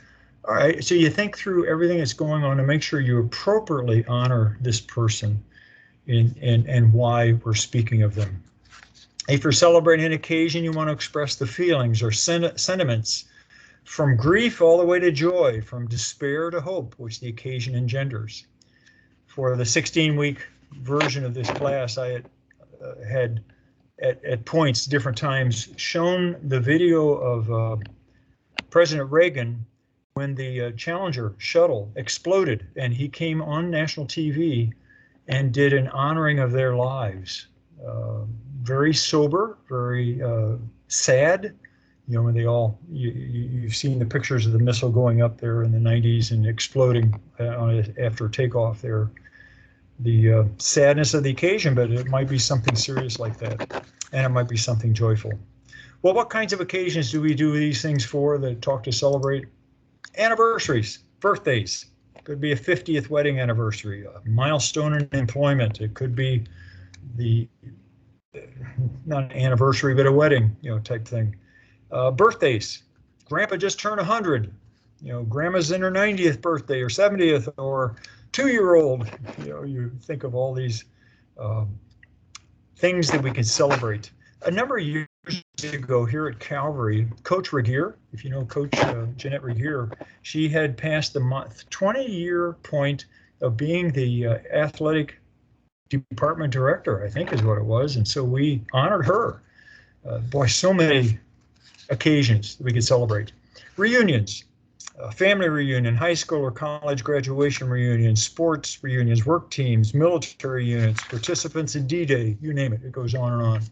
S1: all right, so you think through everything that's going on to make sure you appropriately honor this person and why we're speaking of them. If you're celebrating an occasion, you want to express the feelings or sentiments from grief all the way to joy, from despair to hope, which the occasion engenders. For the 16-week version of this class, I had at points, different times, shown the video of President Reagan when the Challenger shuttle exploded, and he came on national TV and did an honoring of their lives. Very sober, very sad. When they all, you've seen the pictures of the missile going up there in the 90s and exploding after takeoff there. The sadness of the occasion, but it might be something serious like that, and it might be something joyful. Well, what kinds of occasions do we do these things for that talk to celebrate? Anniversaries, birthdays. Could be a 50th wedding anniversary, a milestone in employment. It could be not an anniversary, but a wedding, type thing. Birthdays. Grandpa just turned 100. Grandma's in her 90th birthday or 70th, or 2-year-old. You think of all these things that we can celebrate. A number of years ago here at Calvary, Coach Regier, if you know Coach Jeanette Regier, she had passed the 20-year point of being the athletic department director, I think is what it was. And so we honored her. Boy, so many occasions that we could celebrate. Reunions, family reunion, high school or college graduation reunions, sports reunions, work teams, military units, participants in D-Day, you name it, it goes on and on.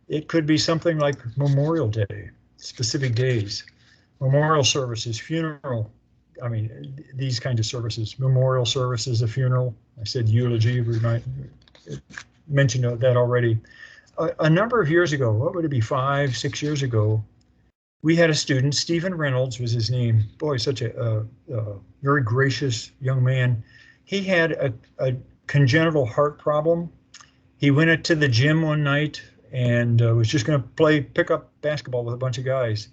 S1: It could be something like Memorial Day, specific days, memorial services, funeral. I mean, these kinds of services, memorial services, a funeral. I said eulogy, we might mention that already. A number of years ago, what would it be, 5, 6 years ago, we had a student, Stephen Reynolds was his name. Boy, such a very gracious young man. He had a congenital heart problem. He went into the gym one night and was just going to pick up basketball with a bunch of guys.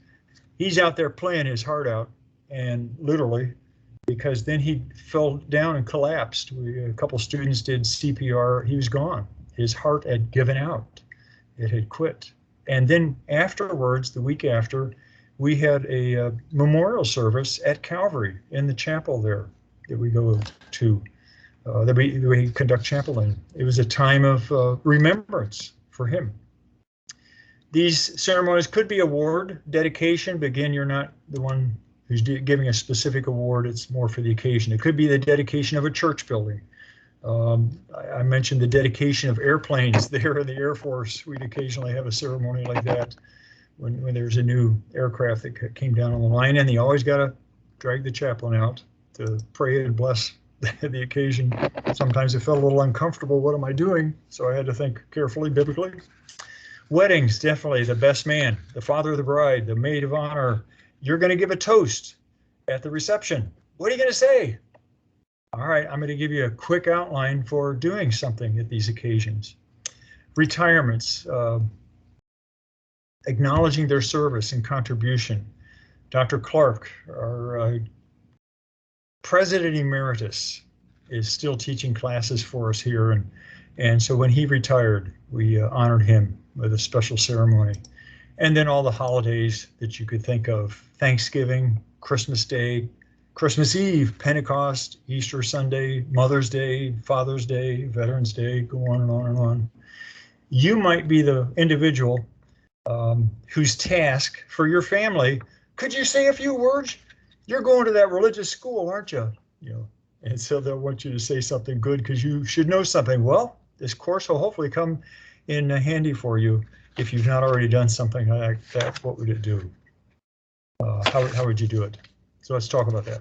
S1: He's out there playing his heart out, and literally, because then he fell down and collapsed. A couple students did CPR. He was gone. His heart had given out. It had quit. And then afterwards, the week after, we had a memorial service at Calvary in the chapel there that we go to, that we conduct chapel in. It was a time of remembrance for him. These ceremonies could be award, dedication, but again, you're not the one who's giving a specific award. It's more for the occasion. It could be the dedication of a church building. I mentioned the dedication of airplanes there in the Air Force. We'd occasionally have a ceremony like that when there's a new aircraft that came down on the line, and they always got to drag the chaplain out to pray and bless the occasion. Sometimes it felt a little uncomfortable. What am I doing? So I had to think carefully, biblically. Weddings, definitely the best man, the father of the bride, the maid of honor. You're going to give a toast at the reception. What are you going to say? All right, I'm going to give you a quick outline for doing something at these occasions. Retirements, acknowledging their service and contribution. Dr. Clark, our president emeritus, is still teaching classes for us here, and so when he retired, we honored him with a special ceremony. And then all the holidays that you could think of: Thanksgiving, Christmas Day, Christmas Eve, Pentecost, Easter Sunday, Mother's Day, Father's Day, Veterans Day, go on and on and on. You might be the individual whose task for your family, could you say a few words? You're going to that religious school, aren't you? And so they'll want you to say something good because you should know something. Well, this course will hopefully come in handy for you. If you've not already done something like that, what would it do? How would you do it? So let's talk about that.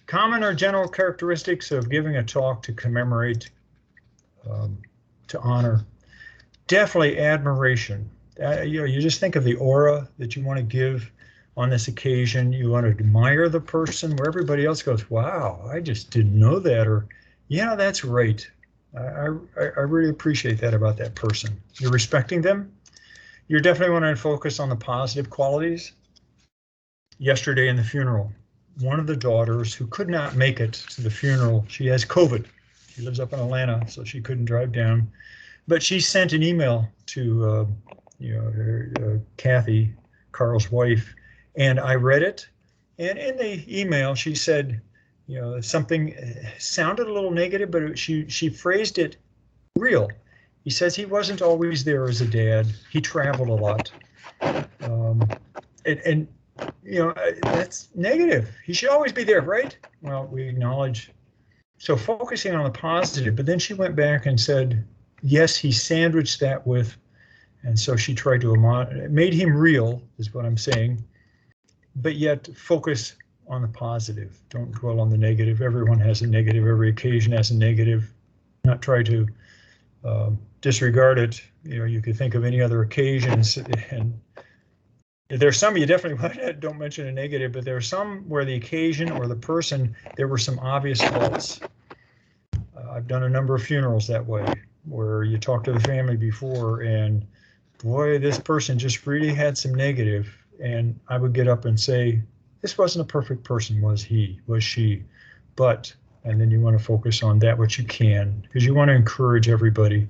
S1: Common or general characteristics of giving a talk to commemorate, to honor. Definitely admiration. You just think of the aura that you want to give on this occasion. You want to admire the person where everybody else goes, wow, I just didn't know that, or yeah, that's right. I really appreciate that about that person. You're respecting them. You're definitely want to focus on the positive qualities. Yesterday in the funeral, one of the daughters who could not make it to the funeral, she has COVID. She lives up in Atlanta, so she couldn't drive down. But she sent an email to Kathy, Carl's wife, and I read it. And in the email, she said, something sounded a little negative, but she phrased it real. He says he wasn't always there as a dad. He traveled a lot. That's negative. He should always be there, right? Well, we acknowledge. So focusing on the positive, but then she went back and said, yes, he sandwiched that with, and so she tried to, it made him real, is what I'm saying, but yet focus on the positive. Don't dwell on the negative. Everyone has a negative. Every occasion has a negative. Not try to disregard it. You could think of any other occasions, and there's some you definitely don't mention a negative, but there are some where the occasion or the person, there were some obvious faults. I've done a number of funerals that way, where you talk to the family before and boy, this person just really had some negative, and I would get up and say, this wasn't a perfect person, was he, was she, but, and then you want to focus on that which you can, because you want to encourage everybody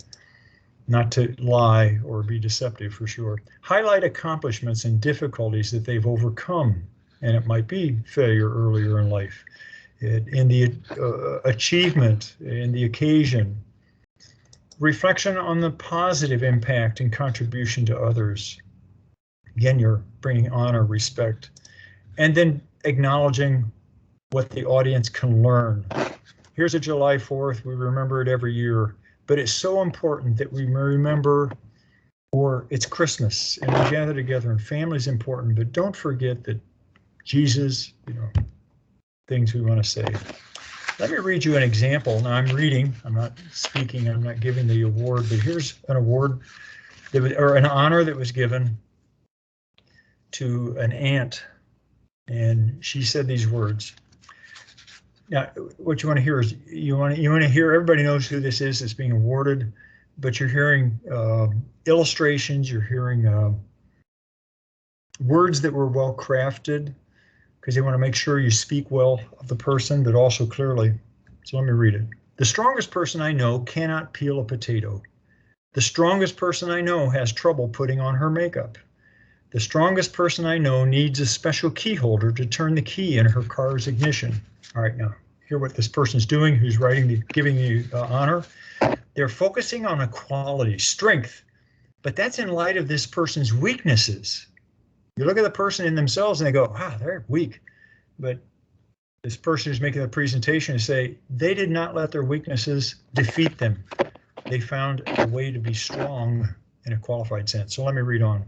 S1: not to lie or be deceptive for sure. Highlight accomplishments and difficulties that they've overcome, and it might be failure earlier in life. In the achievement, in the occasion, reflection on the positive impact and contribution to others. Again, you're bringing honor, respect, and then acknowledging what the audience can learn. Here's a July 4th, we remember it every year, but it's so important that we remember, or it's Christmas and we gather together and family's important, but don't forget that Jesus, things we want to say. Let me read you an example. Now I'm reading, I'm not speaking, I'm not giving the award, but here's an award or an honor that was given to an aunt, and she said these words. Now, what you want to hear is you want to hear. Everybody knows who this is that's being awarded, but you're hearing illustrations. You're hearing words that were well crafted, because they want to make sure you speak well of the person, but also clearly. So let me read it. The strongest person I know cannot peel a potato. The strongest person I know has trouble putting on her makeup. The strongest person I know needs a special key holder to turn the key in her car's ignition. All right, now hear what this person's doing, who's giving the honor. They're focusing on a quality, strength, but that's in light of this person's weaknesses. You look at the person in themselves and they go, wow, they're weak. But this person who's making the presentation say they did not let their weaknesses defeat them. They found a way to be strong in a qualified sense. So let me read on.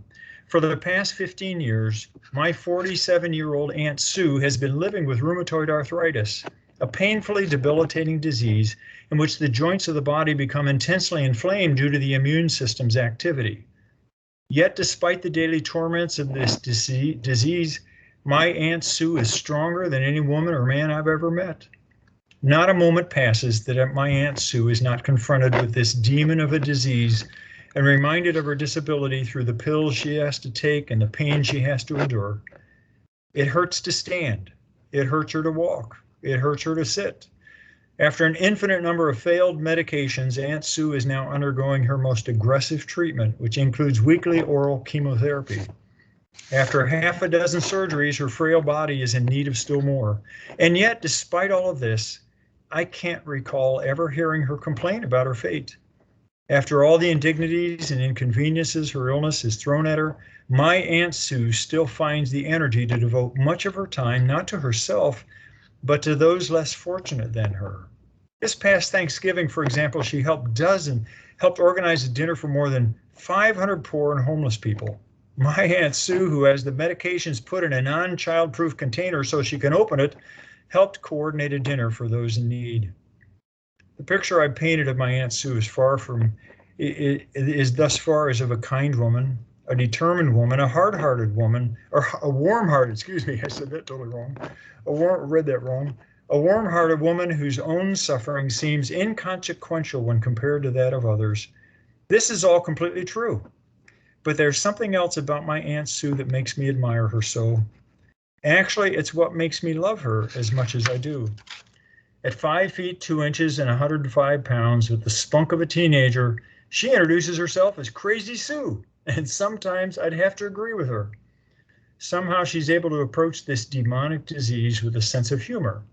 S1: For the past 15 years, my 47-year-old Aunt Sue has been living with rheumatoid arthritis, a painfully debilitating disease in which the joints of the body become intensely inflamed due to the immune system's activity. Yet, despite the daily torments of this disease, my Aunt Sue is stronger than any woman or man I've ever met. Not a moment passes that my Aunt Sue is not confronted with this demon of a disease and reminded of her disability through the pills she has to take and the pain she has to endure. It hurts to stand. It hurts her to walk. It hurts her to sit. After an infinite number of failed medications, Aunt Sue is now undergoing her most aggressive treatment, which includes weekly oral chemotherapy. After half a dozen surgeries, her frail body is in need of still more. And yet, despite all of this, I can't recall ever hearing her complain about her fate. After all the indignities and inconveniences her illness has thrown at her, my Aunt Sue still finds the energy to devote much of her time not to herself, but to those less fortunate than her. This past Thanksgiving, for example, she helped organize a dinner for more than 500 poor and homeless people. My Aunt Sue, who has the medications put in a non-child-proof container so she can open it, helped coordinate a dinner for those in need. The picture I painted of my Aunt Sue is thus far as of a kind woman, a determined woman, a hard-hearted woman, or a warm-hearted, excuse me, I said that totally wrong. Read that wrong. A warm-hearted woman whose own suffering seems inconsequential when compared to that of others. This is all completely true. But there's something else about my Aunt Sue that makes me admire her so. Actually, it's what makes me love her as much as I do. At 5 feet 2 inches and 105 pounds, with the spunk of a teenager, she introduces herself as Crazy Sue, and sometimes I'd have to agree with her. Somehow she's able to approach this demonic disease with a sense of humor.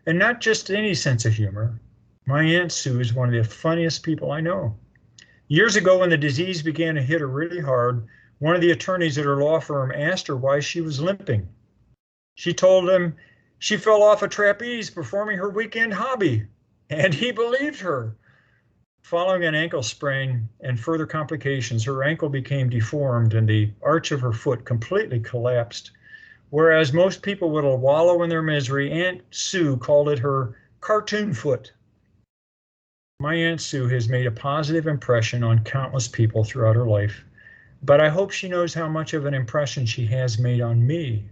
S1: And not just any sense of humor. My Aunt Sue is one of the funniest people I know. Years ago, when the disease began to hit her really hard, one of the attorneys at her law firm asked her why she was limping. She told him she fell off a trapeze performing her weekend hobby, and he believed her. Following an ankle sprain and further complications, her ankle became deformed and the arch of her foot completely collapsed. Whereas most people would wallow in their misery, Aunt Sue called it her cartoon foot. My Aunt Sue has made a positive impression on countless people throughout her life, but I hope she knows how much of an impression she has made on me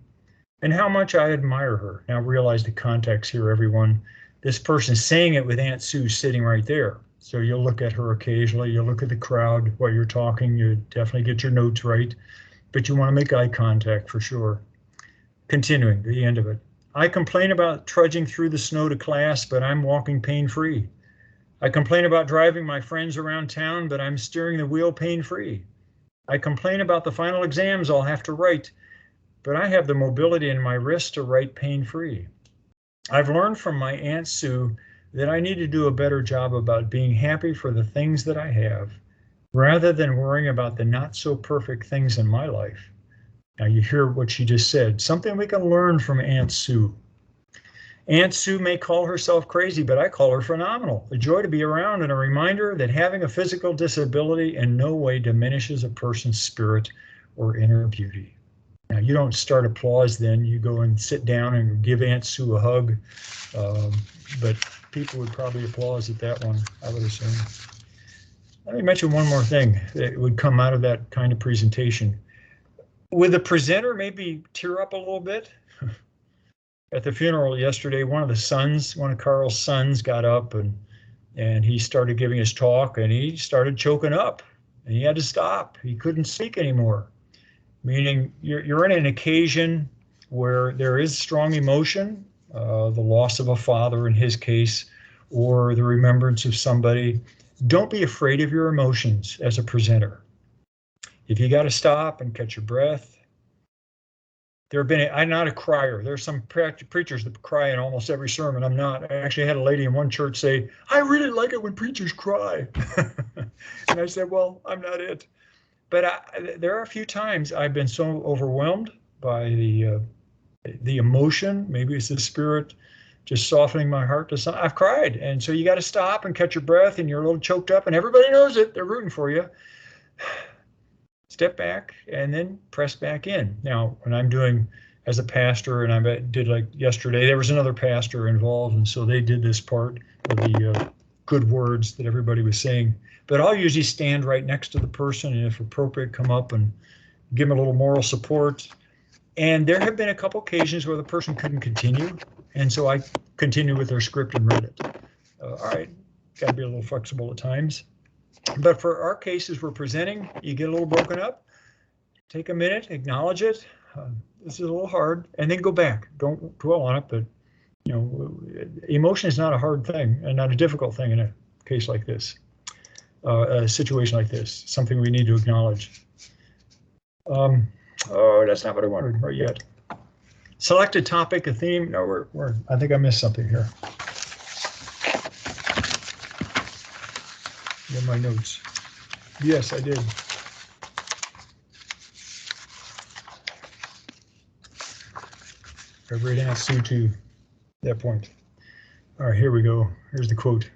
S1: and how much I admire her. Now realize the context here, everyone. This person is saying it with Aunt Sue sitting right there. So you'll look at her occasionally, you'll look at the crowd while you're talking, you definitely get your notes right, but you want to make eye contact for sure. Continuing, the end of it. I complain about trudging through the snow to class, but I'm walking pain-free. I complain about driving my friends around town, but I'm steering the wheel pain-free. I complain about the final exams I'll have to write, but I have the mobility in my wrist to write pain-free. I've learned from my Aunt Sue that I need to do a better job about being happy for the things that I have, rather than worrying about the not so perfect things in my life. Now you hear what she just said, something we can learn from Aunt Sue. Aunt Sue may call herself crazy, but I call her phenomenal. A joy to be around and a reminder that having a physical disability in no way diminishes a person's spirit or inner beauty. Now, you don't start applause then. You go and sit down and give Aunt Sue a hug. But people would probably applaud at that one, I would assume. Let me mention one more thing that would come out of that kind of presentation. Would the presenter maybe tear up a little bit? At the funeral yesterday, one of Carl's sons got up and he started giving his talk and he started choking up and he had to stop. He couldn't speak anymore. Meaning you're in an occasion where there is strong emotion, the loss of a father in his case, or the remembrance of somebody. Don't be afraid of your emotions as a presenter. If you got to stop and catch your breath. I'm not a crier. There's some preachers that cry in almost every sermon. I'm not. I actually had a lady in one church say, I really like it when preachers cry. And I said, well, I'm not it. But there are a few times I've been so overwhelmed by the emotion. Maybe it's the Spirit just softening my heart to something. I've cried. And so you got to stop and catch your breath and you're a little choked up and everybody knows it. They're rooting for you. Step back and then press back in. Now, when I'm doing as a pastor, and I did like yesterday, there was another pastor involved, and so they did this part of the good words that everybody was saying. But I'll usually stand right next to the person, and if appropriate, come up and give them a little moral support. And there have been a couple occasions where the person couldn't continue, and so I continued with their script and read it. All right, got to be a little flexible at times. But for our cases we're presenting, you get a little broken up, take a minute, acknowledge it. This is a little hard, and then go back. Don't dwell on it, but you know, emotion is not a hard thing and not a difficult thing in a case like this, a situation like this, something we need to acknowledge. Oh, that's not what I wanted right yet. Select a topic, a theme. No, I think I missed something here. In my notes. Yes, I did. I read Aunt Sue to that point. All right, here we go. Here's the quote.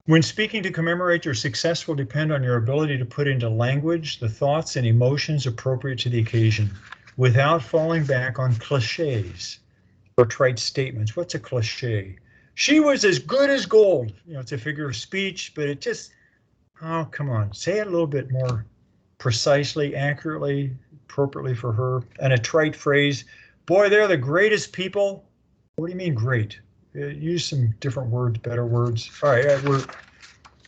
S1: When speaking to commemorate, your success will depend on your ability to put into language the thoughts and emotions appropriate to the occasion without falling back on cliches or trite statements. What's a cliche? She was as good as gold. You know, it's a figure of speech, but it just, oh, come on, say it a little bit more precisely, accurately, appropriately for her. And a trite phrase, boy, they're the greatest people. What do you mean great? Use some different words, better words. All right, we're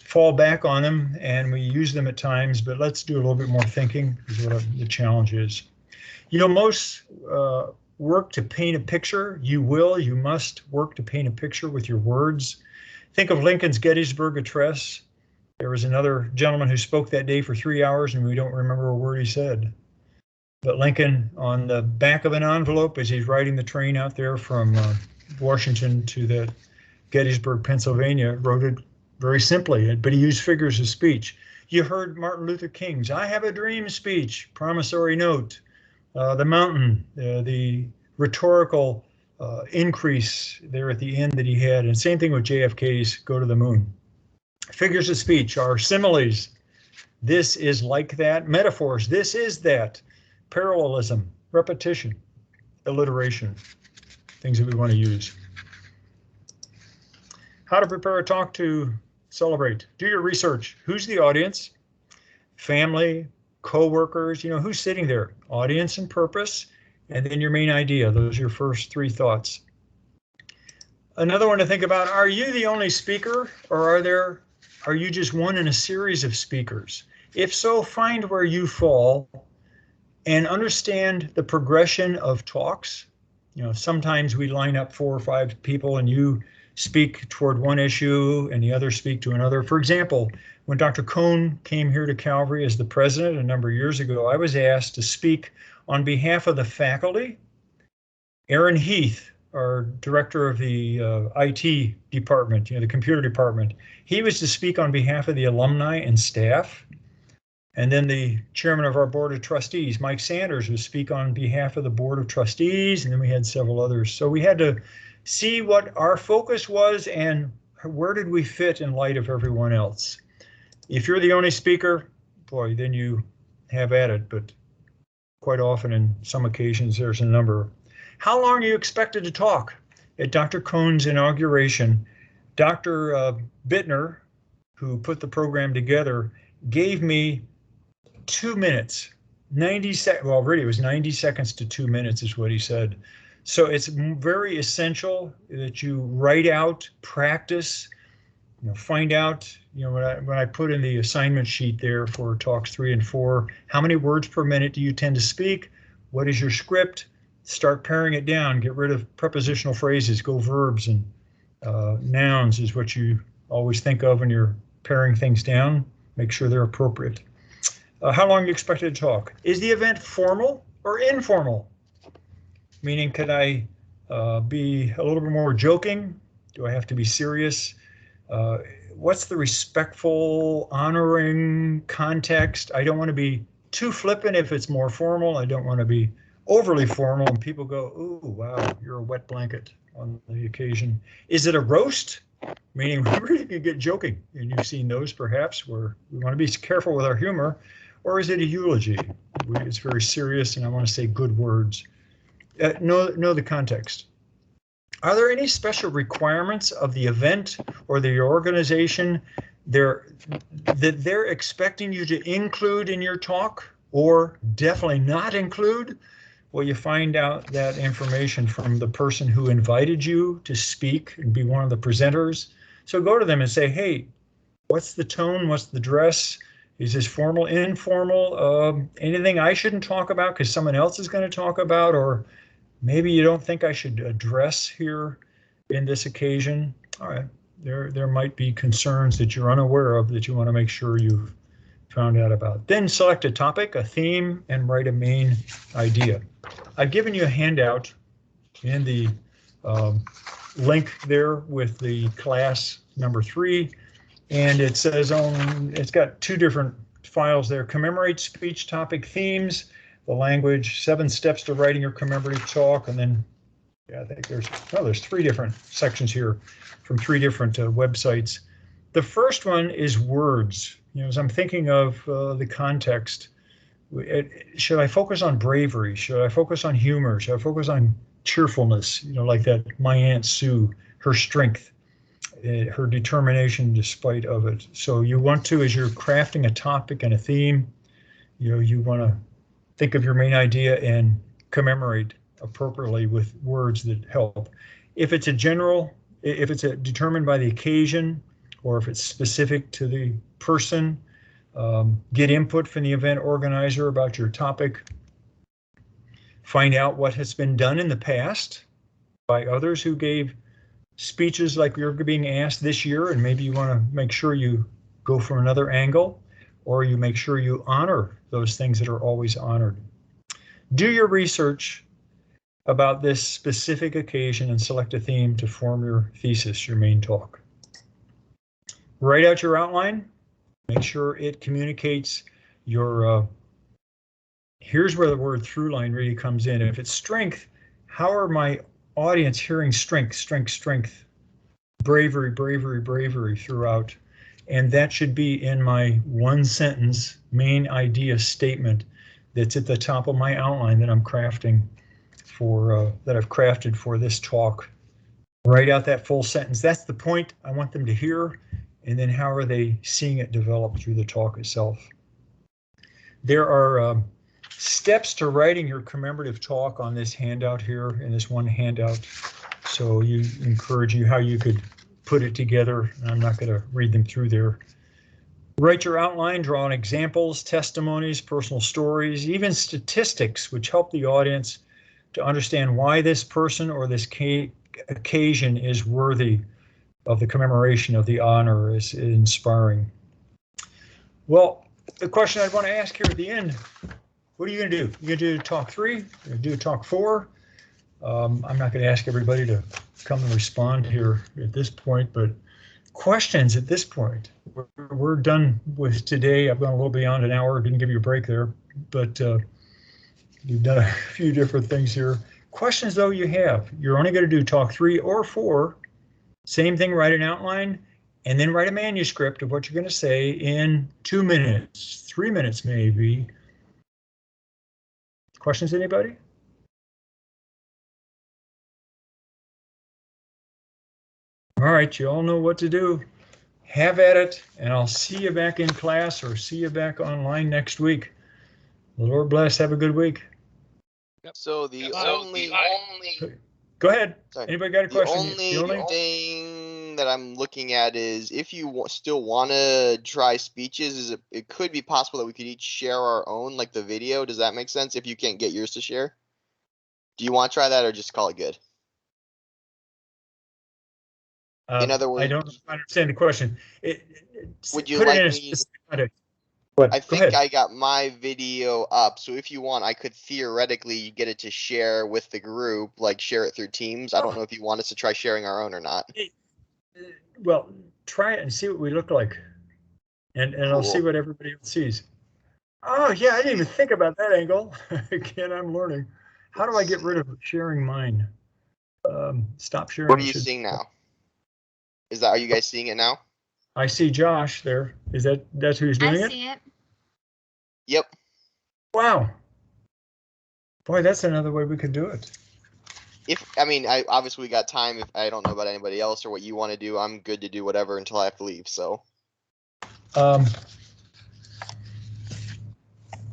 S1: fall back on them and we use them at times, but let's do a little bit more thinking is what the challenge is. You know, most work to paint a picture. You must work to paint a picture with your words. Think of Lincoln's Gettysburg Address. There was another gentleman who spoke that day for 3 hours and we don't remember a word he said. But Lincoln, on the back of an envelope as he's riding the train out there from Washington to the Gettysburg, Pennsylvania, wrote it very simply, but he used figures of speech. You heard Martin Luther King's I Have a Dream speech, promissory note, the mountain, the rhetorical increase there at the end that he had, and same thing with JFK's Go to the Moon. Figures of speech are similes. This is like that. Metaphors, this is that. Parallelism, repetition, alliteration, things that we want to use. How to prepare a talk to celebrate. Do your research. Who's the audience? Family, co-workers, you know, who's sitting there? Audience and purpose, and then your main idea. Those are your first 3 thoughts. Another one to think about, are you the only speaker or are you just one in a series of speakers? If so, find where you fall and understand the progression of talks. You know, sometimes we line up 4 or 5 people and you speak toward one issue and the other speak to another. For example, when Dr. Cohn came here to Calvary as the president a number of years ago, I was asked to speak on behalf of the faculty. Aaron Heath, our director of the IT department, you know, the computer department, he was to speak on behalf of the alumni and staff. And then the chairman of our board of trustees, Mike Sanders, would speak on behalf of the board of trustees, and then we had several others. So we had to see what our focus was and where did we fit in light of everyone else. If you're the only speaker, boy, then you have at it, but quite often in some occasions there's a number. How long are you expected to talk? At Dr. Cohn's inauguration, Dr. Bittner, who put the program together, gave me 2 minutes, 90 seconds, well, really it was 90 seconds to 2 minutes is what he said. So it's very essential that you write out, practice, you know, find out, you know, when I put in the assignment sheet there for talks 3 and 4, how many words per minute do you tend to speak? What is your script? Start paring it down, get rid of prepositional phrases, go verbs, and nouns is what you always think of when you're paring things down. Make sure they're appropriate. How long are you expected to talk? Is the event formal or informal? Meaning, could I be a little bit more joking? Do I have to be serious? What's the respectful, honoring context? I don't want to be too flippant if it's more formal. I don't want to be overly formal and people go, ooh, wow, you're a wet blanket on the occasion. Is it a roast? Meaning we really can get joking, and you've seen those perhaps where we want to be careful with our humor. Or is it a eulogy? It's very serious and I want to say good words. Know the context. Are there any special requirements of the event or the organization that they're expecting you to include in your talk or definitely not include? Well, you find out that information from the person who invited you to speak and be one of the presenters. So go to them and say, hey, what's the tone? What's the dress? Is this formal, informal? Anything I shouldn't talk about because someone else is going to talk about? Or maybe you don't think I should address here in this occasion? All right, there might be concerns that you're unaware of that you want to make sure you've found out about. Then select a topic, a theme, and write a main idea. I've given you a handout in the link there with the class number 3. And it says it's got 2 different files there. Commemorate speech topic themes, the language, 7 steps to writing your commemorative talk. And then, yeah, I think there's 3 different sections here from 3 different websites. The first one is words. You know, as I'm thinking of the context, should I focus on bravery? Should I focus on humor? Should I focus on cheerfulness? You know, like that my Aunt Sue, her strength, her determination despite of it. So you want to, as you're crafting a topic and a theme, you know, you want to think of your main idea and commemorate appropriately with words that help. If it's a general, if it's determined by the occasion, or if it's specific to the person, get input from the event organizer about your topic. Find out what has been done in the past by others who gave speeches like you're being asked this year, and maybe you want to make sure you go from another angle, or you make sure you honor those things that are always honored. Do your research about this specific occasion and select a theme to form your thesis, your main talk. Write out your outline. Make sure it communicates your, here's where the word through line really comes in. If it's strength, how are my audience hearing strength, strength, strength, bravery, bravery, bravery throughout? And that should be in my one sentence main idea statement that's at the top of my outline that I'm crafting for, that I've crafted for this talk. Write out that full sentence. That's the point I want them to hear. And then how are they seeing it develop through the talk itself? There are steps to writing your commemorative talk on this handout here, in this one handout. So you encourage you how you could put it together. I'm not going to read them through there. Write your outline, draw on examples, testimonies, personal stories, even statistics, which help the audience to understand why this person or this occasion is worthy of the commemoration, of the honor, is inspiring. Well, the question I'd want to ask here at the end, what are you going to do? You're going to do talk 3? You're going to do talk 4? I'm not going to ask everybody to come and respond here at this point, but questions at this point. We're done with today. I've gone a little beyond an hour. Didn't give you a break there, but you've done a few different things here. Questions, though, you have. You're only going to do talk 3 or 4. Same thing, write an outline, and then write a manuscript of what you're going to say in 2 minutes, 3 minutes maybe. Questions, anybody? All right, you all know what to do. Have at it, and I'll see you back in class or see you back online next week. The Lord bless. Have a good week.
S3: So the only
S1: Go ahead.
S3: Sorry.
S1: Anybody got a
S3: The
S1: question?
S3: only thing that I'm looking at is if you still want to try speeches, is it could be possible that we could each share our own, like the video. Does that make sense? If you can't get yours to share, do you want to try that or just call it good? In other words,
S1: I don't understand the question.
S3: Would you
S1: put
S3: like
S1: it in a
S3: me?
S1: specific context. What?
S3: I
S1: Go
S3: think
S1: ahead.
S3: I got my video up, so if you want, I could theoretically get it to share with the group, like share it through Teams. I don't know if you want us to try sharing our own or not.
S1: Well, try it and see what we look like, and I'll see
S3: Cool.
S1: what everybody else sees. Oh yeah, I didn't even think about that angle. Again, I'm learning. How do I get rid of sharing mine? Stop sharing.
S3: What are you seeing now? Are you guys seeing it now?
S1: I see Josh there. That's who's doing
S2: I
S1: it?
S2: see it.
S3: Yep.
S1: Wow. Boy, that's another way we could do it.
S3: I obviously we got time. If I don't know about anybody else or what you want to do, I'm good to do whatever until I have to leave. So.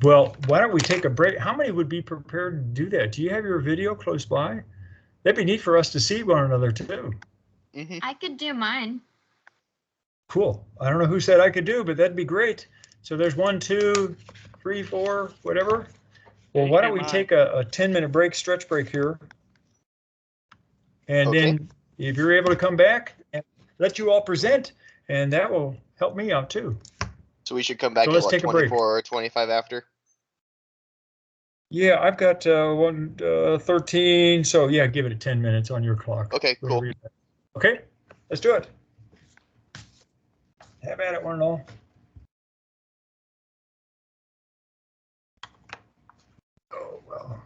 S1: Well, why don't we take a break? How many would be prepared to do that? Do you have your video close by? That'd be neat for us to see one another too.
S3: Mm-hmm.
S2: I could do mine.
S1: Cool. I don't know who said I could do, but that'd be great. So there's 1, 2, 3, 4, whatever. Well, why don't we take a 10-minute break, stretch break here. And
S3: Okay.
S1: then if you're able to come back and let you all present, and that will help me out too.
S3: So we should come back
S1: So
S3: at
S1: let's
S3: what,
S1: take a break.
S3: 24 or 25 after?
S1: Yeah, I've got 13. So yeah, give it 10 minutes on your clock.
S3: Okay, cool.
S1: Okay, let's do it. Have at it, one and all. Oh, well.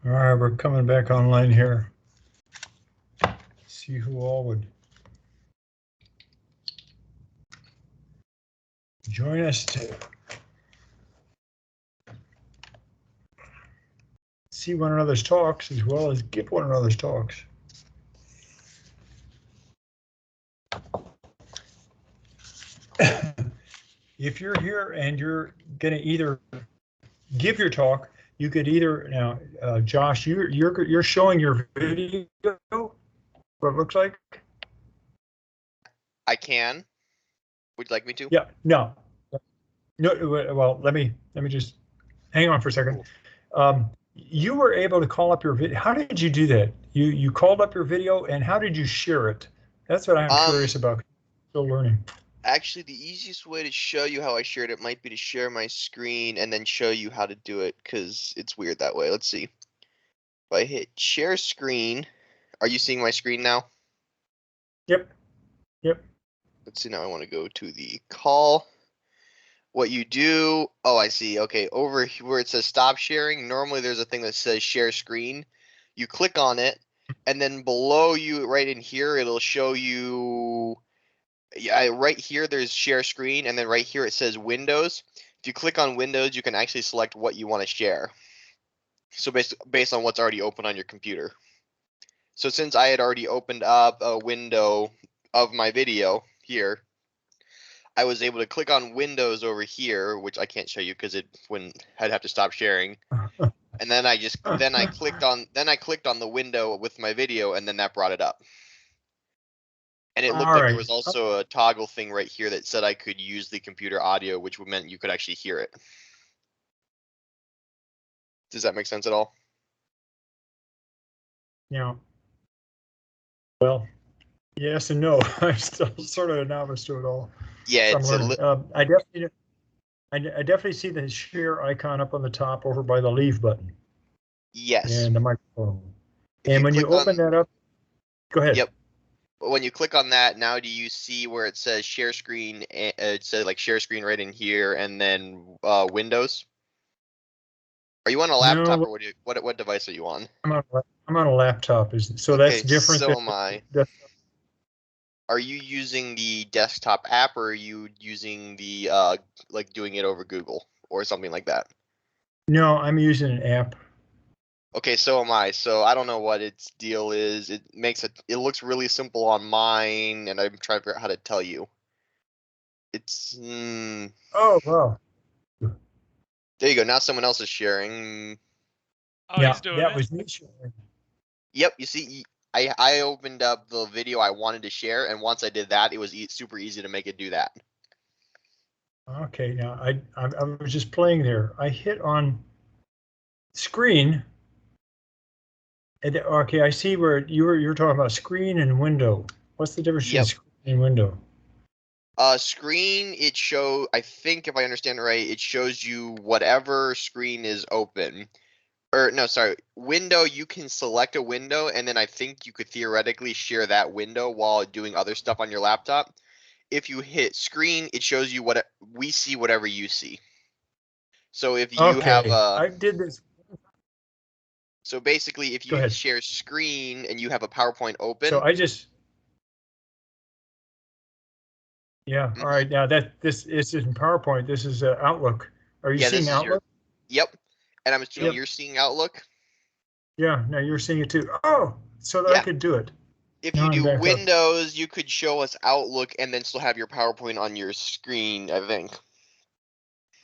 S1: All right, we're coming back online here. See who all would join us to see one another's talks as well as give one another's talks. If you're here and you're going to either give your talk, you could either now, Josh, you're showing your video. What it looks like?
S3: I can. Would you like me to?
S1: Yeah. No. Well, let me just hang on for a second. You were able to call up your video. How did you do that? You called up your video, and how did you share it? That's what I'm curious about. Still learning.
S3: Actually, the easiest way to show you how I shared it might be to share my screen and then show you how to do it, because it's weird that way. Let's see. If I hit share screen, are you seeing my screen now?
S1: Yep.
S3: Let's see, now I want to go to the call. What you do, oh, I see. Okay, over where it says stop sharing, normally there's a thing that says share screen. You click on it, and then below you, right in here, it'll show you. Yeah, right here there's share screen, and then right here it says Windows. If you click on Windows, you can actually select what you want to share. So based on what's already open on your computer. So since I had already opened up a window of my video here, I was able to click on Windows over here, which I can't show you because I'd have to stop sharing. And then I clicked on the window with my video, and then that brought it up. And it looked like there was also a toggle thing right here that said I could use the computer audio, which meant you could actually hear it. Does that make sense at all?
S1: Yeah. Well, yes and no. I'm still sort of a novice to it all.
S3: Yeah,
S1: so I definitely see the share icon up on the top over by the leave button.
S3: Yes.
S1: And the microphone. And when you open that up, go ahead.
S3: Yep. When you click on that, now do you see where it says share screen? It says like share screen right in here, and then Windows. Are you on a laptop, or what device are you on?
S1: I'm on a laptop. So
S3: okay,
S1: that's different.
S3: So am I. Are you using the desktop app, or are you using the like doing it over Google or something like that?
S1: No, I'm using an app.
S3: Okay, so am I. So I don't know what its deal is. It looks really simple on mine, and I'm trying to figure out how to tell you. It's
S1: Oh wow.
S3: There you go. Now someone else is sharing.
S4: Oh,
S1: yeah,
S4: he's doing
S1: that
S4: it.
S1: was me sharing.
S3: Yep. You see, I opened up the video I wanted to share, and once I did that, it was super easy to make it do that.
S1: Okay, now I was just playing there. I hit on screen. And, okay, I see where you're talking about screen and window. What's the difference between screen and window?
S3: Screen, I think if I understand it right, it shows you whatever screen is open. Or no, sorry, window, you can select a window, and then I think you could theoretically share that window while doing other stuff on your laptop. If you hit screen, it shows you we see whatever you see. So if you have
S1: I did this.
S3: So basically, if you share screen and you have a PowerPoint open.
S1: So all right. Now this isn't PowerPoint. This is Outlook. Are you seeing Outlook?
S3: Yep. And I'm assuming you're seeing Outlook.
S1: Yeah. Now you're seeing it too. Oh, so that I could do it.
S3: If you do Windows, you could show us Outlook and then still have your PowerPoint on your screen, I think.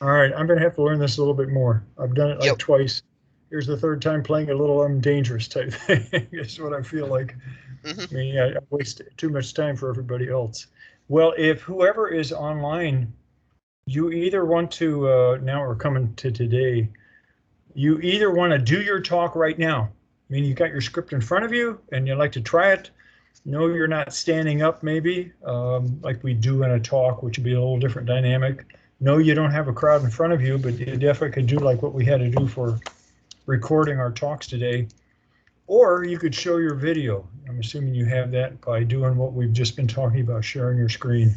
S1: All right. I'm going to have to learn this a little bit more. I've done it like twice. Here's the third time playing a little dangerous type thing. Is what I feel like. I mean, I waste too much time for everybody else. Well, if whoever is online, you either want to, now we're coming to today, you either want to do your talk right now. I mean, you got your script in front of you and you'd like to try it. No, you're not standing up maybe, like we do in a talk, which would be a little different dynamic. No, you don't have a crowd in front of you, but you definitely could do like what we had to do for recording our talks today. Or you could show your video. I'm assuming you have that by doing what we've just been talking about, sharing your screen.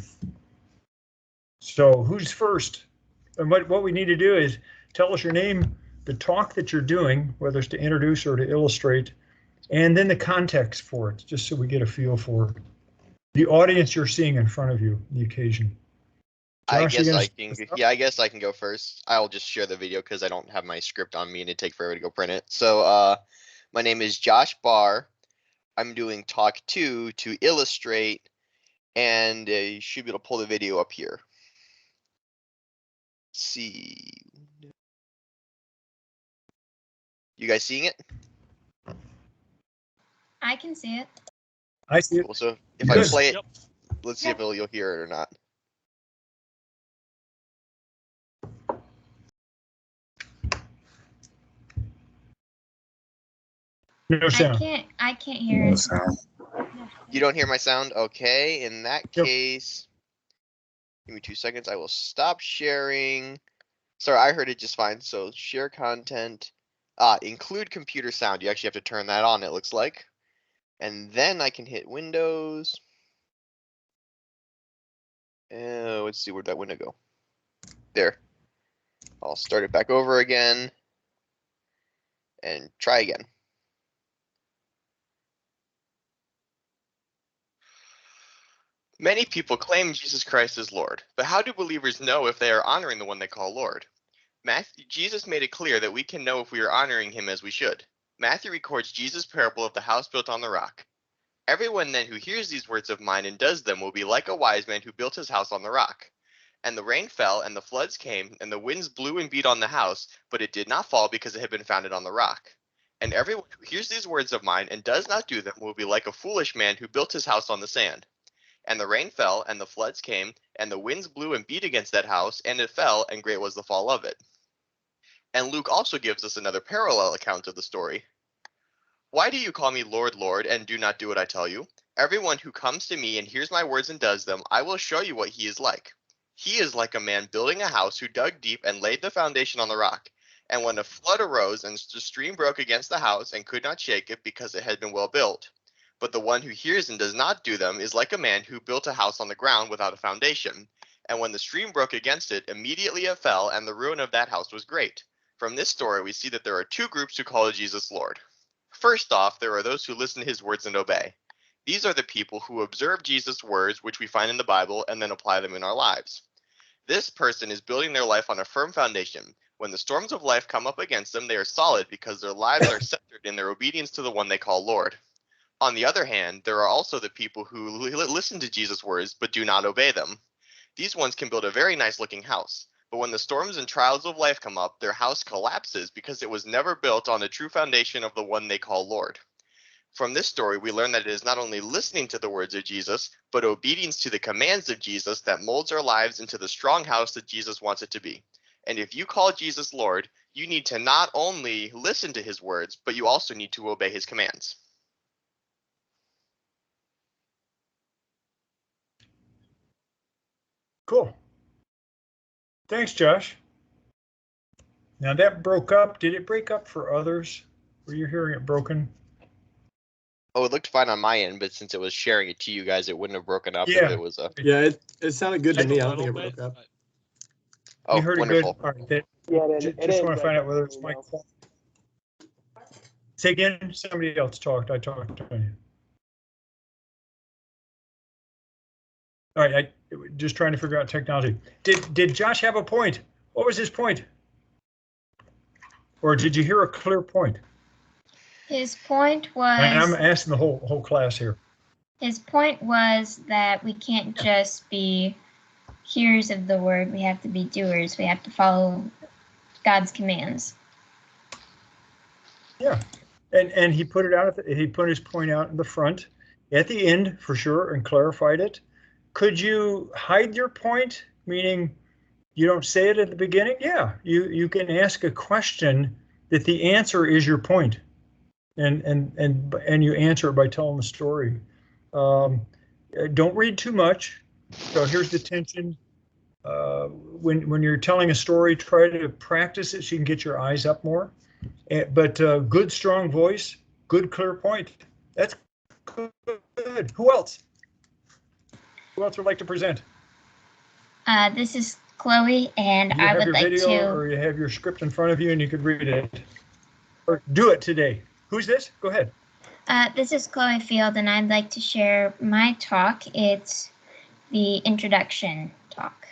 S1: So who's first? And what we need to do is tell us your name, the talk that you're doing, whether it's to introduce or to illustrate, and then the context for it, just so we get a feel for the audience you're seeing in front of you, the occasion.
S3: I
S1: Josh, you
S3: guess
S1: gonna
S3: I can. Yeah, I guess I can go first. I'll just share the video because I don't have my script on me and it'd take forever to go print it. So, my name is Josh Barr. I'm doing talk 2 to illustrate, and you should be able to pull the video up here. Let's see. You guys seeing it?
S2: I can see it.
S1: I see it.
S3: Cool. So if I
S1: Good.
S3: play it,
S4: Yep.
S3: let's see if you'll hear it or not.
S1: No sound.
S2: I can't hear it.
S3: You don't hear my sound? Okay, in that
S1: Yep.
S3: case, give me 2 seconds. I will stop sharing. Sorry, I heard it just fine. So share content, include computer sound. You actually have to turn that on, it looks like. And then I can hit Windows. Let's see, where'd that window go? There. I'll start it back over again and try again. Many people claim Jesus Christ is Lord, but how do believers know if they are honoring the one they call Lord? Jesus made it clear that we can know if we are honoring him as we should. Matthew records Jesus' parable of the house built on the rock. Everyone then who hears these words of mine and does them will be like a wise man who built his house on the rock. And the rain fell, and the floods came, and the winds blew and beat on the house, but it did not fall because it had been founded on the rock. And everyone who hears these words of mine and does not do them will be like a foolish man who built his house on the sand. And the rain fell, and the floods came, and the winds blew and beat against that house, and it fell, and great was the fall of it. And Luke also gives us another parallel account of the story. Why do you call me Lord, Lord, and do not do what I tell you? Everyone who comes to me and hears my words and does them, I will show you what he is like. He is like a man building a house who dug deep and laid the foundation on the rock. And when a flood arose and the stream broke against the house and could not shake it because it had been well built. But the one who hears and does not do them is like a man who built a house on the ground without a foundation. And when the stream broke against it, immediately it fell, and the ruin of that house was great. From this story, we see that there are two groups who call Jesus Lord. First off, there are those who listen to his words and obey. These are the people who observe Jesus' words, which we find in the Bible, and then apply them in our lives. This person is building their life on a firm foundation. When the storms of life come up against them, they are solid because their lives are centered in their obedience to the one they call Lord. On the other hand, there are also the people who listen to Jesus' words but do not obey them. These ones can build a very nice looking house, but when the storms and trials of life come up, their house collapses because it was never built on the true foundation of the one they call Lord. From this story, we learn that it is not only listening to the words of Jesus, but obedience to the commands of Jesus that molds our lives into the strong house that Jesus wants it to be. And if you call Jesus Lord, you need to not only listen to his words, but you also need to obey his commands.
S1: Cool. Thanks, Josh. Now that broke up. Did it break up for others? Were you hearing it broken?
S3: Oh, it looked fine on my end, but since it was sharing it to you guys, it wouldn't have broken up if
S1: Yeah.
S3: it was a.
S6: Yeah, it sounded good to
S4: Just
S6: me.
S4: a
S6: I don't think it
S4: little
S6: broke
S4: bit,
S6: up.
S4: but
S3: Oh,
S1: You heard
S3: wonderful.
S1: it good? All right. That,
S5: Yeah, it
S1: just
S5: didn't
S1: want to
S5: break
S1: find
S5: up
S1: out whether
S5: for
S1: it's
S5: me,
S1: my
S5: no.
S1: fault. Say again. Somebody else talked. I talked to you. All right. I just trying to figure out technology. Did Josh have a point? What was his point? Or did you hear a clear point?
S2: His point
S1: And I'm
S2: was
S1: asking the whole class here.
S2: that we can't just be hearers of the word, we have to be doers. We have to follow God's commands.
S1: Yeah, and he put it out. He put his point out in the front, at the end for sure, and clarified it. Could you hide your point, meaning you don't say it at the beginning? Yeah, you can ask a question that the answer is your point, and you answer it by telling the story. Don't read too much. So here's the tension. When you're telling a story, try to practice it so you can get your eyes up more. But good, strong voice, good, clear point. That's good. Who else? Who else would like to present?
S2: This is Chloe, and
S1: Do you
S2: I
S1: have
S2: would
S1: your
S2: like
S1: video
S2: to.
S1: or you have your script in front of you and you could read it? Or do it today. Who's this? Go ahead.
S2: This is Chloe Field, and I'd like to share my talk. It's the introduction talk.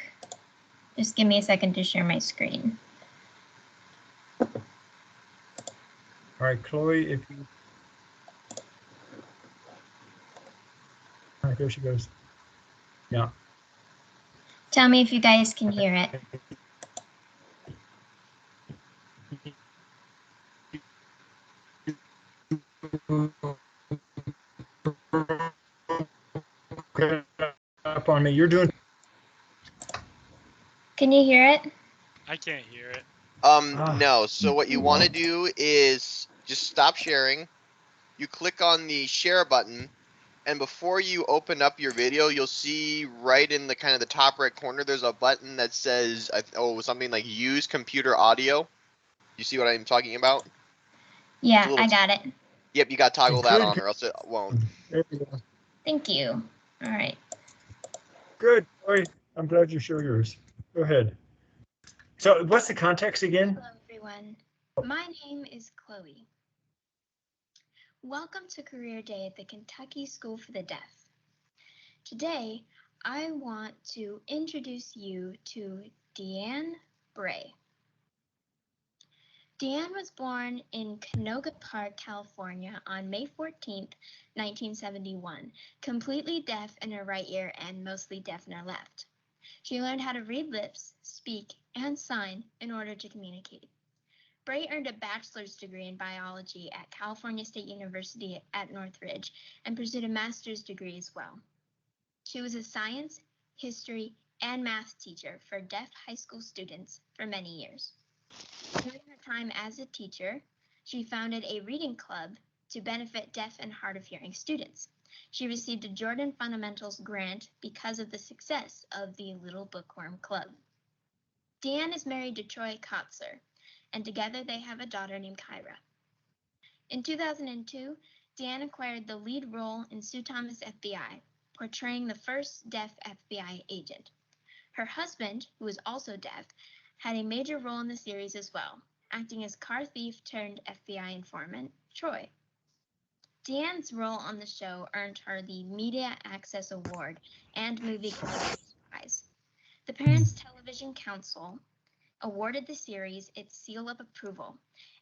S2: Just give me a second to share my screen.
S1: All right, Chloe, if you... All right, there she goes. Yeah.
S2: Tell me if you guys can hear it.
S1: Up on me. You're doing...
S2: Can you hear it?
S4: I can't hear it.
S3: No. So what you want to do is just stop sharing. You click on the share button, and before you open up your video, you'll see right in the kind of the top right corner, there's a button that says, something like use computer audio. You see what I'm talking about?
S2: Yeah,
S3: little
S2: I got it.
S3: Yep, you got to toggle that
S1: Good.
S3: on or else it won't.
S1: There you go.
S2: Thank you. All right.
S1: Good. Chloe, I'm glad you showed yours. Go ahead. So what's the context again?
S2: Hello, everyone. My name is Chloe. Welcome to Career Day at the Kentucky School for the Deaf. Today, I want to introduce you to Deanne Bray. Deanne was born in Canoga Park, California on May 14, 1971, completely deaf in her right ear and mostly deaf in her left. She learned how to read lips, speak, and sign in order to communicate. Bray earned a bachelor's degree in biology at California State University at Northridge and pursued a master's degree as well. She was a science, history, and math teacher for deaf high school students for many years. During her time as a teacher, she founded a reading club to benefit deaf and hard of hearing students. She received a Jordan Fundamentals grant because of the success of the Little Bookworm Club. Deanne is married to Troy Kotzer, and together they have a daughter named Kyra. In 2002, Deanne acquired the lead role in Sue Thomas FBI, portraying the first deaf FBI agent. Her husband, who is also deaf, had a major role in the series as well, acting as car thief turned FBI informant, Troy. Deanne's role on the show earned her the Media Access Award and Movie Communication Prize. The Parents Television Council awarded the series its seal of approval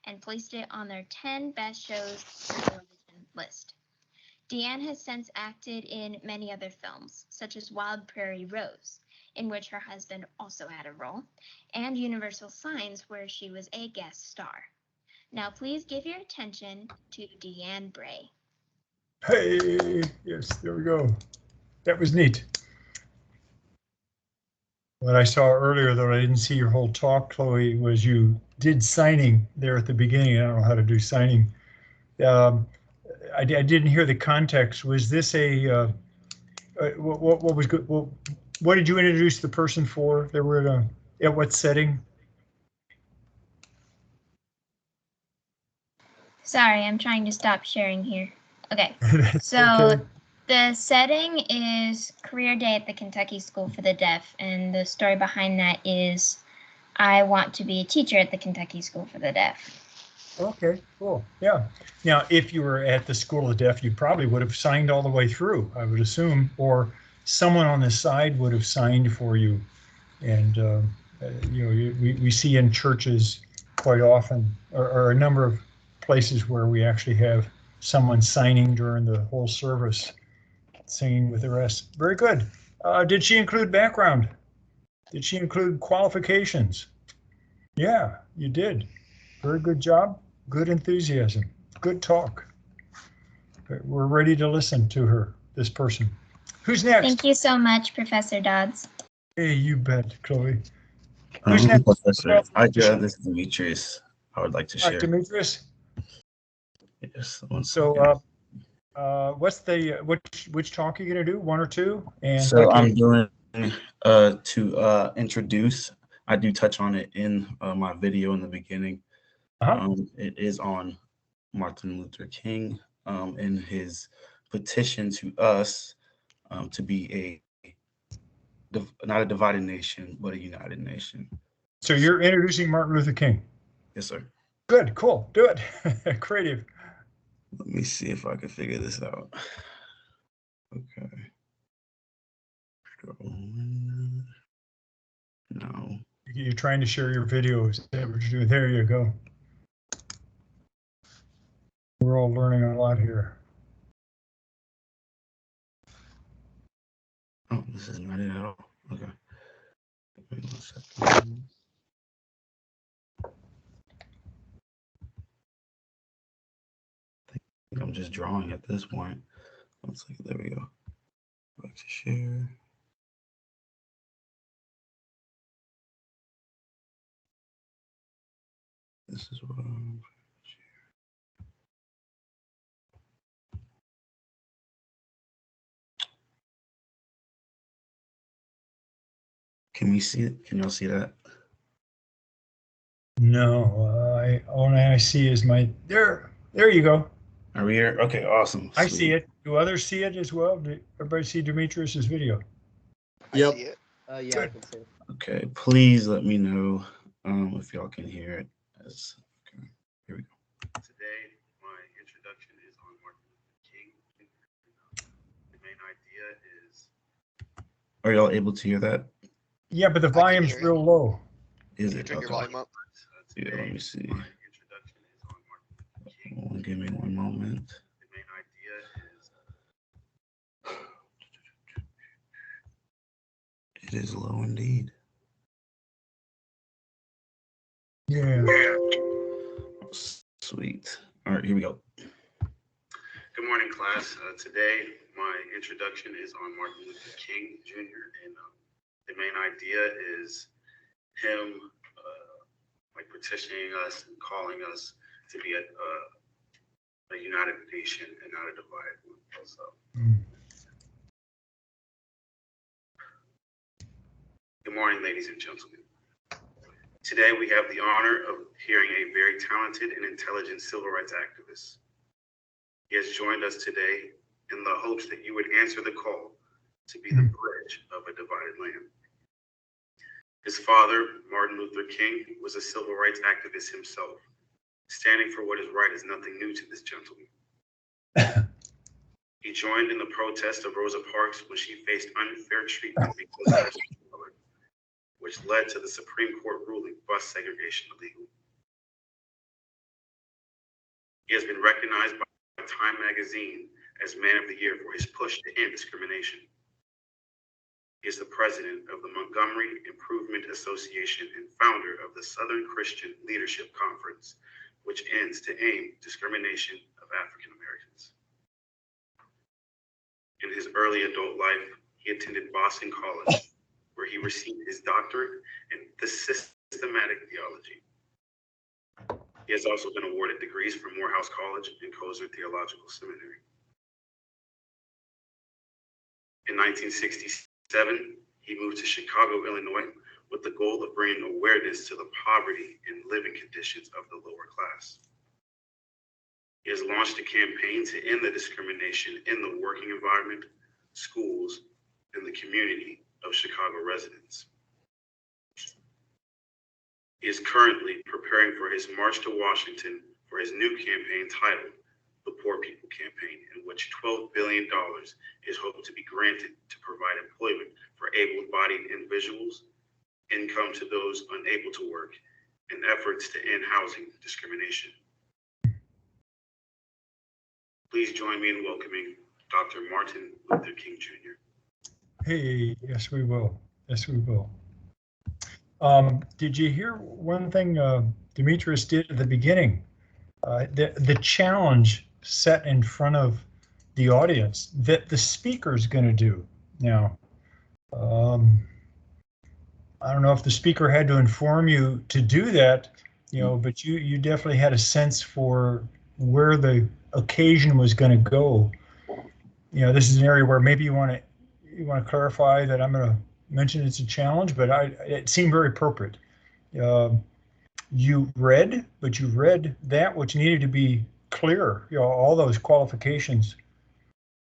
S2: and placed it on their 10 best shows on television list. Deanne has since acted in many other films, such as Wild Prairie Rose, in which her husband also had a role, and Universal Signs, where she was a guest star. Now please give your attention to Deanne Bray.
S1: Hey, yes, there we go. That was neat. What I saw earlier, though I didn't see your whole talk, Chloe, was you did signing there at the beginning. I don't know how to do signing. I didn't hear the context. Was this what was good? What did you introduce the person for? They were at what setting?
S2: Sorry, I'm trying to stop sharing here. Okay, so
S1: Okay.
S2: the setting is Career Day at the Kentucky School for the Deaf, and the story behind that is I want to be a teacher at the Kentucky School for the Deaf.
S1: Okay, cool. Yeah. Now, if you were at the School of the Deaf, you probably would have signed all the way through, I would assume, or someone on the side would have signed for you. And, we see in churches quite often, or a number of places where we actually have someone signing during the whole service, singing with the rest. Very good. Did she include background? Did she include qualifications? Yeah, you did. Very good job. Good enthusiasm. Good talk. We're ready to listen to her, this person. Who's next?
S2: Thank you so much, Professor Dodds.
S1: Hey, you bet, Chloe. Who's next?
S7: Professor, hi, Joe. This is Demetrius. I would like to
S1: All right,
S7: share.
S1: Demetrius.
S7: Yes, one
S1: So,
S7: second.
S1: what's the which talk are you gonna do? One or two? And
S7: So I'm doing to introduce. I do touch on it in my video in the beginning. It is on Martin Luther King in his petition to us to be a not a divided nation, but a united nation.
S1: So you're introducing Martin Luther King.
S7: Yes, sir.
S1: Good, cool, do it. Creative.
S7: Let me see if I can figure this out. Okay. No.
S1: You're trying to share your videos. There you go. We're all learning a lot here.
S7: Oh, this is not it at all. Okay. Wait 1 second. I think I'm just drawing at this point. 1 second. There we go. Back to share. This is what I'm. Can we see it? Can y'all see that?
S1: No, only I see is my there. There you go.
S7: Are we here? Okay, awesome.
S1: I
S7: Sweet.
S1: see it. Do others see it as well? Did everybody see Demetrius's video?
S6: Yep.
S3: I see it.
S8: Yeah, I
S1: Good.
S8: can see it.
S7: Okay, please let me know if y'all can hear it. Okay, here we go. Today, my introduction is on Martin Luther King. The main idea is. Are y'all able to hear that?
S1: Yeah, but the
S3: I can
S1: volume's
S3: hear it.
S1: real low.
S7: Is
S3: Can you
S7: it?
S3: turn your
S7: Okay.
S3: volume up?
S7: Yeah, let me see. Give me 1 moment. The main idea is. It is low indeed.
S1: Yeah.
S7: Sweet. All right, here we go. Good morning, class. Today, my introduction is on Martin Luther King Jr. And the main idea is him petitioning us and calling us to be a united nation and not a divided one. So. Good morning, ladies and gentlemen. Today, we have the honor of hearing a very talented and intelligent civil rights activist. He has joined us today in the hopes that you would answer the call to be the bridge of a divided land. His father, Martin Luther King, was a civil rights activist himself. Standing for what is right is nothing new to this gentleman. He joined in the protest of Rosa Parks when she faced unfair treatment because of her skin color, which led to the Supreme Court ruling bus segregation illegal. He has been recognized by Time magazine as Man of the Year for his push to end discrimination. He is the president of the Montgomery Improvement Association and founder of the Southern Christian Leadership Conference, which aims to end discrimination of African Americans. In his early adult life, he attended Boston College, where he received his doctorate in systematic theology. He has also been awarded degrees from Morehouse College and Koser Theological Seminary. In 1967, he moved to Chicago, Illinois, with the goal of bringing awareness to the poverty and living conditions of the lower class. He has launched a campaign to end the discrimination in the working environment, schools, and the community of Chicago residents. He is currently preparing for his march to Washington for his new campaign titled the Poor People Campaign, in which $12 billion is hoped to be granted to provide employment for able-bodied individuals, income to those unable to work, and efforts to end housing discrimination. Please join me in welcoming Dr. Martin Luther King Jr.
S1: Hey, yes, we will. Yes, we will. Did you hear one thing Demetrius did at the beginning? The challenge set in front of the audience that the speaker is going to do. Now, I don't know if the speaker had to inform you to do that, but you definitely had a sense for where the occasion was going to go. This is an area where maybe you want to clarify that I'm going to mention it's a challenge, but it seemed very appropriate. You read that which needed to be clear, all those qualifications.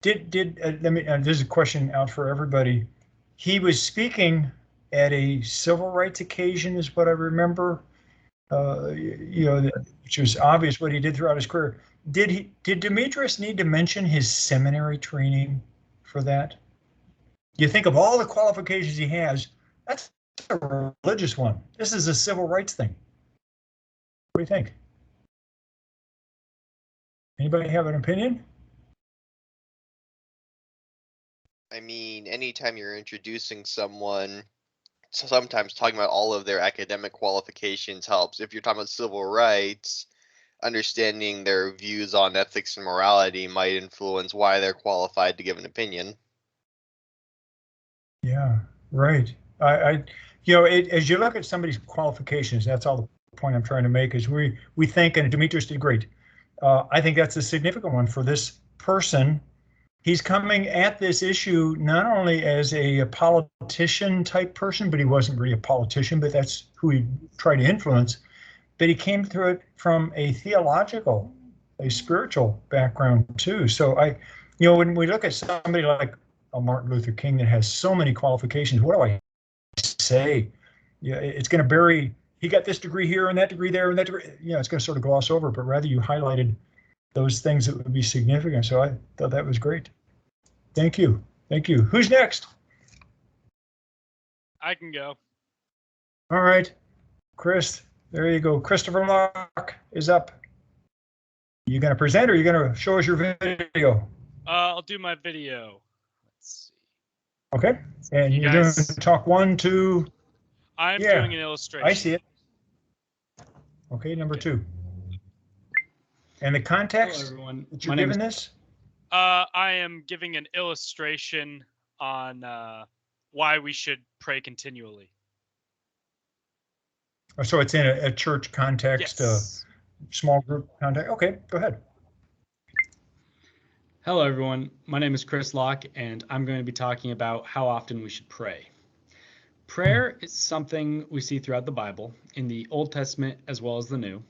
S1: Let me, and this is a question out for everybody. he was speaking at a civil rights occasion, is what I remember. Which was obvious what he did throughout his career. Did Demetrius need to mention his seminary training for that? You think of all the qualifications he has, that's a religious one. This is a civil rights thing. What do you think? Anybody have an opinion?
S3: I mean, anytime you're introducing someone, sometimes talking about all of their academic qualifications helps. If you're talking about civil rights, understanding their views on ethics and morality might influence why they're qualified to give an opinion.
S1: Yeah, right. As you look at somebody's qualifications, that's all the point I'm trying to make is we think, and Demetrius did great. I think that's a significant one for this person. He's coming at this issue not only as a politician type person, but he wasn't really a politician, but that's who he tried to influence. But he came through it from a theological, a spiritual background too. So when we look at somebody like Martin Luther King that has so many qualifications, what do I say? Yeah, it's going to bury, he got this degree here and that degree there and that degree, it's going to sort of gloss over, but rather you highlighted those things that would be significant. So I thought that was great. Thank you. Thank you. Who's next?
S4: I can go.
S1: All right. Chris, there you go. Christopher Locke is up. You going to present or are you going to show us your video?
S4: I'll do my video. Let's see.
S1: Okay. And you're doing talk 1, 2.
S4: I'm doing an illustration.
S1: I see it. Okay, number 2. And the context
S8: everyone.
S1: that you're giving this?
S4: I am giving an illustration on why we should pray continually.
S1: So it's in a church context,
S4: Yes.
S1: Small group context. Okay, go ahead.
S8: Hello, everyone. My name is Chris Locke, and I'm going to be talking about how often we should pray. Prayer is something we see throughout the Bible, in the Old Testament as well as the New.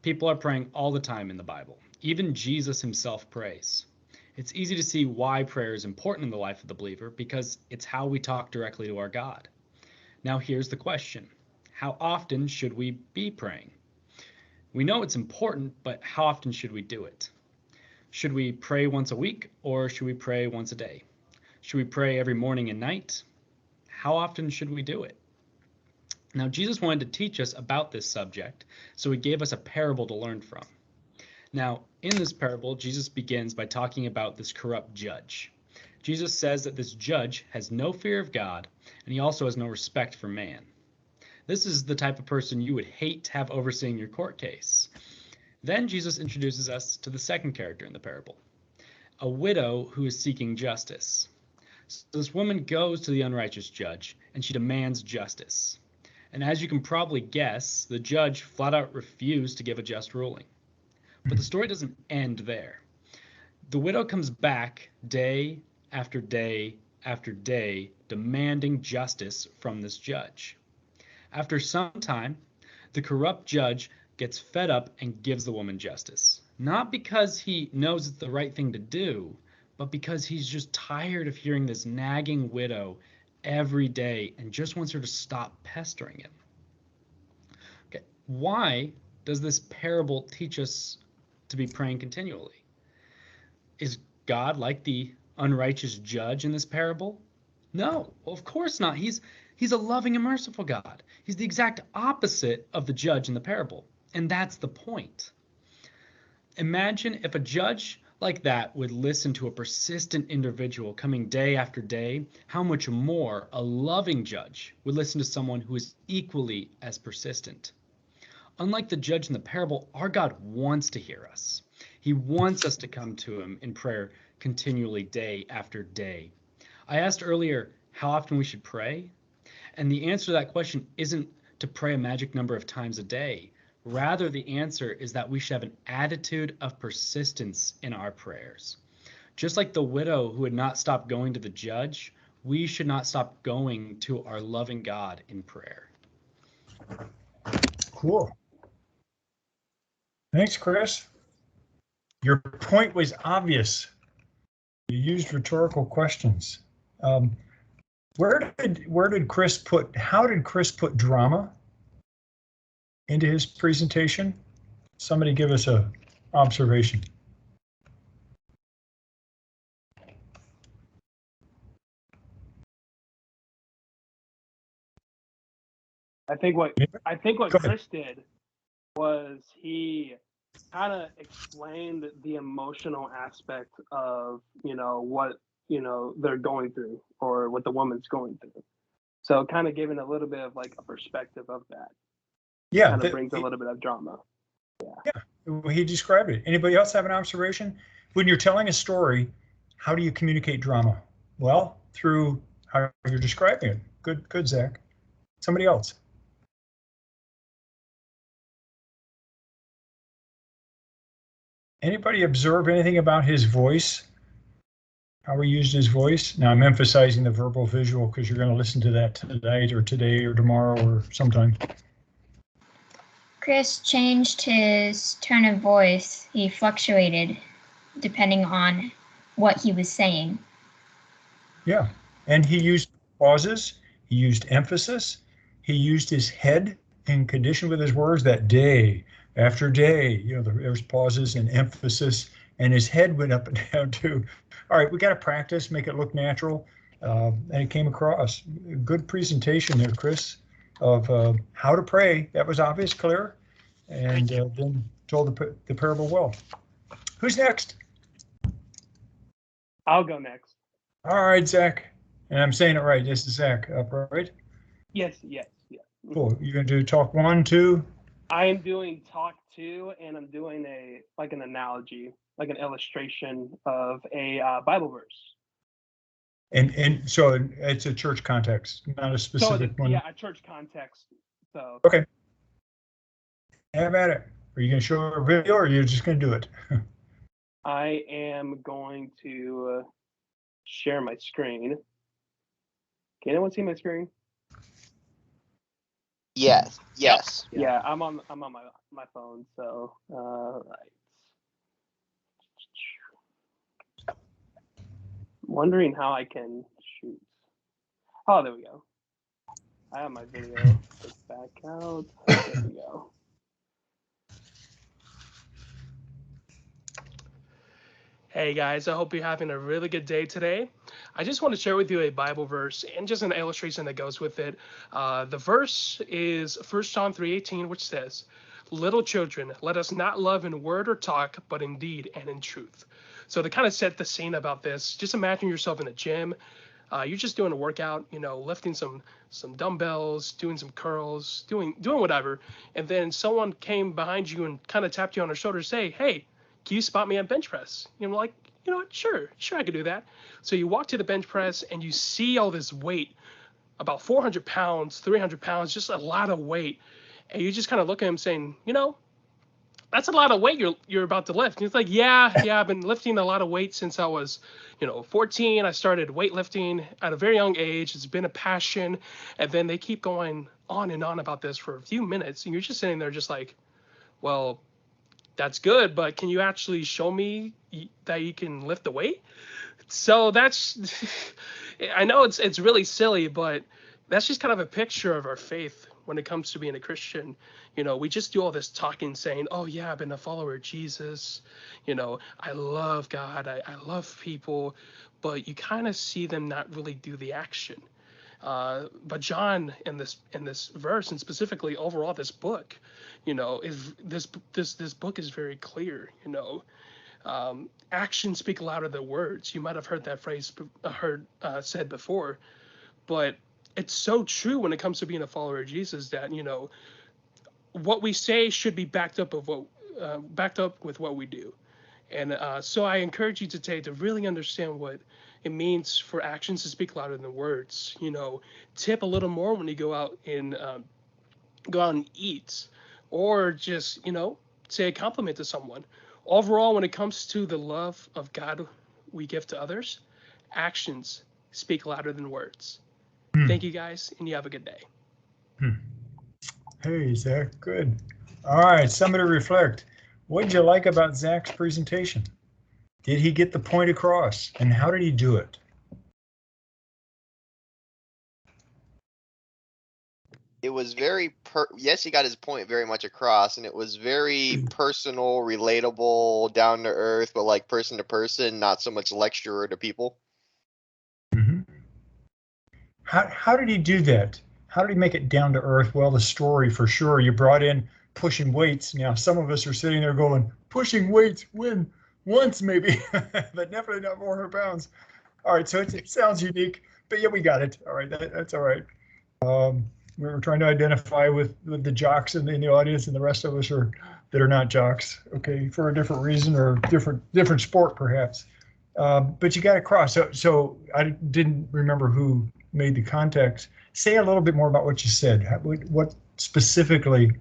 S8: People are praying all the time in the Bible. Even Jesus himself prays. It's easy to see why prayer is important in the life of the believer because it's how we talk directly to our God. Now here's the question. How often should we be praying? We know it's important, but how often should we do it? Should we pray once a week or should we pray once a day? Should we pray every morning and night? How often should we do it? Now, Jesus wanted to teach us about this subject, so he gave us a parable to learn from. Now, in this parable, Jesus begins by talking about this corrupt judge. Jesus says that this judge has no fear of God, and he also has no respect for man. This is the type of person you would hate to have overseeing your court case. Then Jesus introduces us to the second character in the parable, a widow who is seeking justice. So this woman goes to the unrighteous judge, and she demands justice. And as you can probably guess, the judge flat out refused to give a just ruling. But the story doesn't end there. The widow comes back day after day after day, demanding justice from this judge. After some time, the corrupt judge gets fed up and gives the woman justice. Not because he knows it's the right thing to do, but because he's just tired of hearing this nagging widow every day and just wants her to stop pestering him. Okay, why does this parable teach us to be praying continually? Is God like the unrighteous judge in this parable? No, well, of course not. He's a loving and merciful God. He's the exact opposite of the judge in the parable. And that's the point. Imagine if a judge like that would listen to a persistent individual coming day after day, how much more a loving judge would listen to someone who is equally as persistent. Unlike the judge in the parable, our God wants to hear us. He wants us to come to him in prayer continually day after day. I asked earlier how often we should pray, and the answer to that question isn't to pray a magic number of times a day. Rather, the answer is that we should have an attitude of persistence in our prayers. Just like the widow who had not stopped going to the judge, we should not stop going to our loving God in prayer.
S1: Cool. Thanks, Chris. Your point was obvious. You used rhetorical questions. Where did Chris put, how did Chris put drama into his presentation? Somebody give us a observation.
S5: I think what
S1: Go ahead.
S5: Chris did was he kind of explained the emotional aspect of, what, they're going through or what the woman's going through. So kind of giving a little bit of like a perspective of that.
S1: Yeah,
S5: Kind of brings a little bit of drama.
S1: Yeah, he described it. Anybody else have an observation? When you're telling a story, how do you communicate drama? Well, through how you're describing it. Good, Zach. Somebody else. Anybody observe anything about his voice? How he used his voice? Now I'm emphasizing the verbal visual because you're going to listen to that tonight or today or tomorrow or sometime.
S2: Chris changed his tone of voice. He fluctuated depending on what he was saying.
S1: Yeah, and he used pauses. He used emphasis. He used his head in condition with his words. That day after day, there's pauses and emphasis, and his head went up and down too. All right, we got to practice, make it look natural, and it came across. Good presentation there, Chris, of how to pray. That was obvious, clear, and then told the parable well. Who's next?
S5: I'll go next.
S1: All right, Zach. And I'm saying it right. This is Zach, right?
S5: Yes.
S1: Cool. You're going to do talk 1, 2?
S5: I am doing talk 2, and I'm doing an analogy, like an illustration of a Bible verse.
S1: And so it's a church context, not a specific one.
S5: Yeah, a church context. So
S1: okay. Have at it. Are you going to show a video, or are you just going to do it?
S5: I am going to share my screen. Can anyone see my screen?
S3: Yes.
S5: Yeah, I'm on my phone. So right. Wondering how I can shoot. Oh, there we go. I have my video. Click back out. There we go. Hey guys, I hope you're having a really good day today. I just want to share with you a Bible verse and just an illustration that goes with it. The verse is 1 John 3:18, which says, "Little children, let us not love in word or talk, but in deed and in truth." So to kind of set the scene about this, just imagine yourself in a gym. You're just doing a workout, lifting some dumbbells, doing some curls, doing whatever, and then someone came behind you and kind of tapped you on the shoulder, say, "Hey, can you spot me at bench press?" Like, what? Sure, I could do that. So you walk to the bench press and you see all this weight, about 400 pounds, 300 pounds, just a lot of weight. And you just kind of look at him saying, that's a lot of weight you're about to lift. And he's like, yeah, I've been lifting a lot of weight since I was, 14. I started weightlifting at a very young age. It's been a passion. And then they keep going on and on about this for a few minutes. And you're just sitting there just like, well, that's good, but can you actually show me that you can lift the weight? So that's, I know it's really silly, but that's just kind of a picture of our faith when it comes to being a Christian. We just do all this talking saying, oh yeah, I've been a follower of Jesus. I love God. I love people, but you kind of see them not really do the action. But John in this verse, and specifically overall this book, is this book is very clear. Actions speak louder than words. You might have heard that phrase said before, but it's so true when it comes to being a follower of Jesus that what we say should be backed up with what we do. And so I encourage you today to really understand what it means for actions to speak louder than words. Tip a little more when you go out and eat, or just say a compliment to someone. Overall, when it comes to the love of God we give to others, actions speak louder than words. Thank you guys, and you have a good day.
S1: Hey, Zach, good. All right, somebody reflect. What did you like about Zach's presentation? Did he get the point across, and how did he do it?
S3: it was very yes, he got his point very much across, and it was very personal, relatable, down to earth, but like person to person, not so much lecturer to people.
S1: Mm-hmm. How did he do that? How did he make it down to earth? Well, the story for sure. You brought in pushing weights. Now, some of us are sitting there going, pushing weights, when? Once maybe, but definitely not 400 pounds. All right, so it sounds unique, but yeah, we got it. All right, that's all right. We were trying to identify with the jocks in the audience, and the rest of us are that are not jocks. Okay, for a different reason or different sport perhaps. But you got across. So I didn't remember who made the context. Say a little bit more about what you said. What specifically?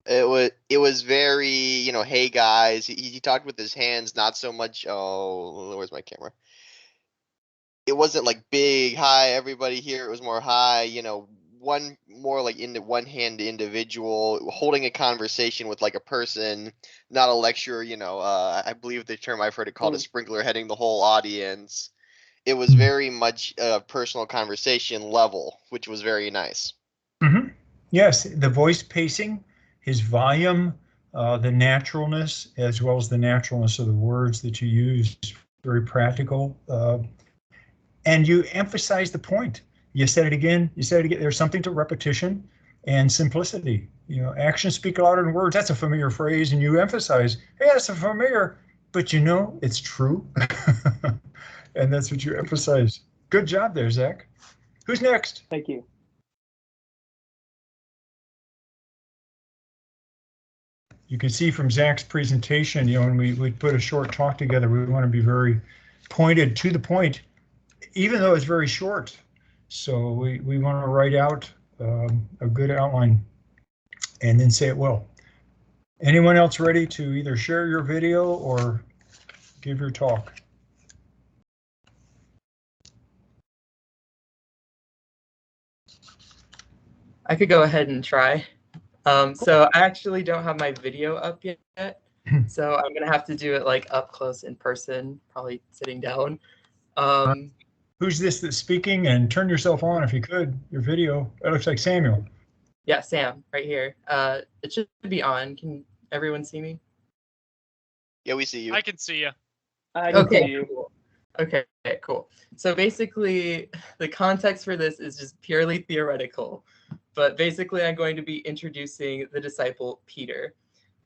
S3: It was very, hey guys. He talked with his hands, not so much. Oh, where's my camera? It wasn't like big, hi everybody here. It was more hi, one more like in the one hand individual holding a conversation with like a person, not a lecturer. I believe the term I've heard it called a sprinkler heading the whole audience. It was very much a personal conversation level, which was very nice.
S1: Mm-hmm. Yes, the voice pacing, his volume, the naturalness, as well as the naturalness of the words that you use, very practical. And you emphasize the point. You said it again. You said it again. There's something to repetition and simplicity. Actions speak louder than words. That's a familiar phrase, and you emphasize, hey, that's a familiar, but it's true. And that's what you emphasize. Good job there, Zach. Who's next?
S5: Thank you.
S1: You can see from Zach's presentation, when we put a short talk together, we want to be very pointed to the point, even though it's very short. So we want to write out a good outline and then say it well. Anyone else ready to either share your video or give your talk?
S9: I could go ahead and try. So I actually don't have my video up yet, so I'm gonna have to do it like up close in person, probably sitting down.
S1: Who's this that's speaking? And turn yourself on if you could, your video. That looks like Samuel.
S9: Yeah, Sam, right here. It should be on. Can everyone see me?
S3: Yeah, we see you.
S4: I can see you.
S9: Okay, cool. Okay, cool. So basically, the context for this is just purely theoretical. But basically, I'm going to be introducing the disciple Peter.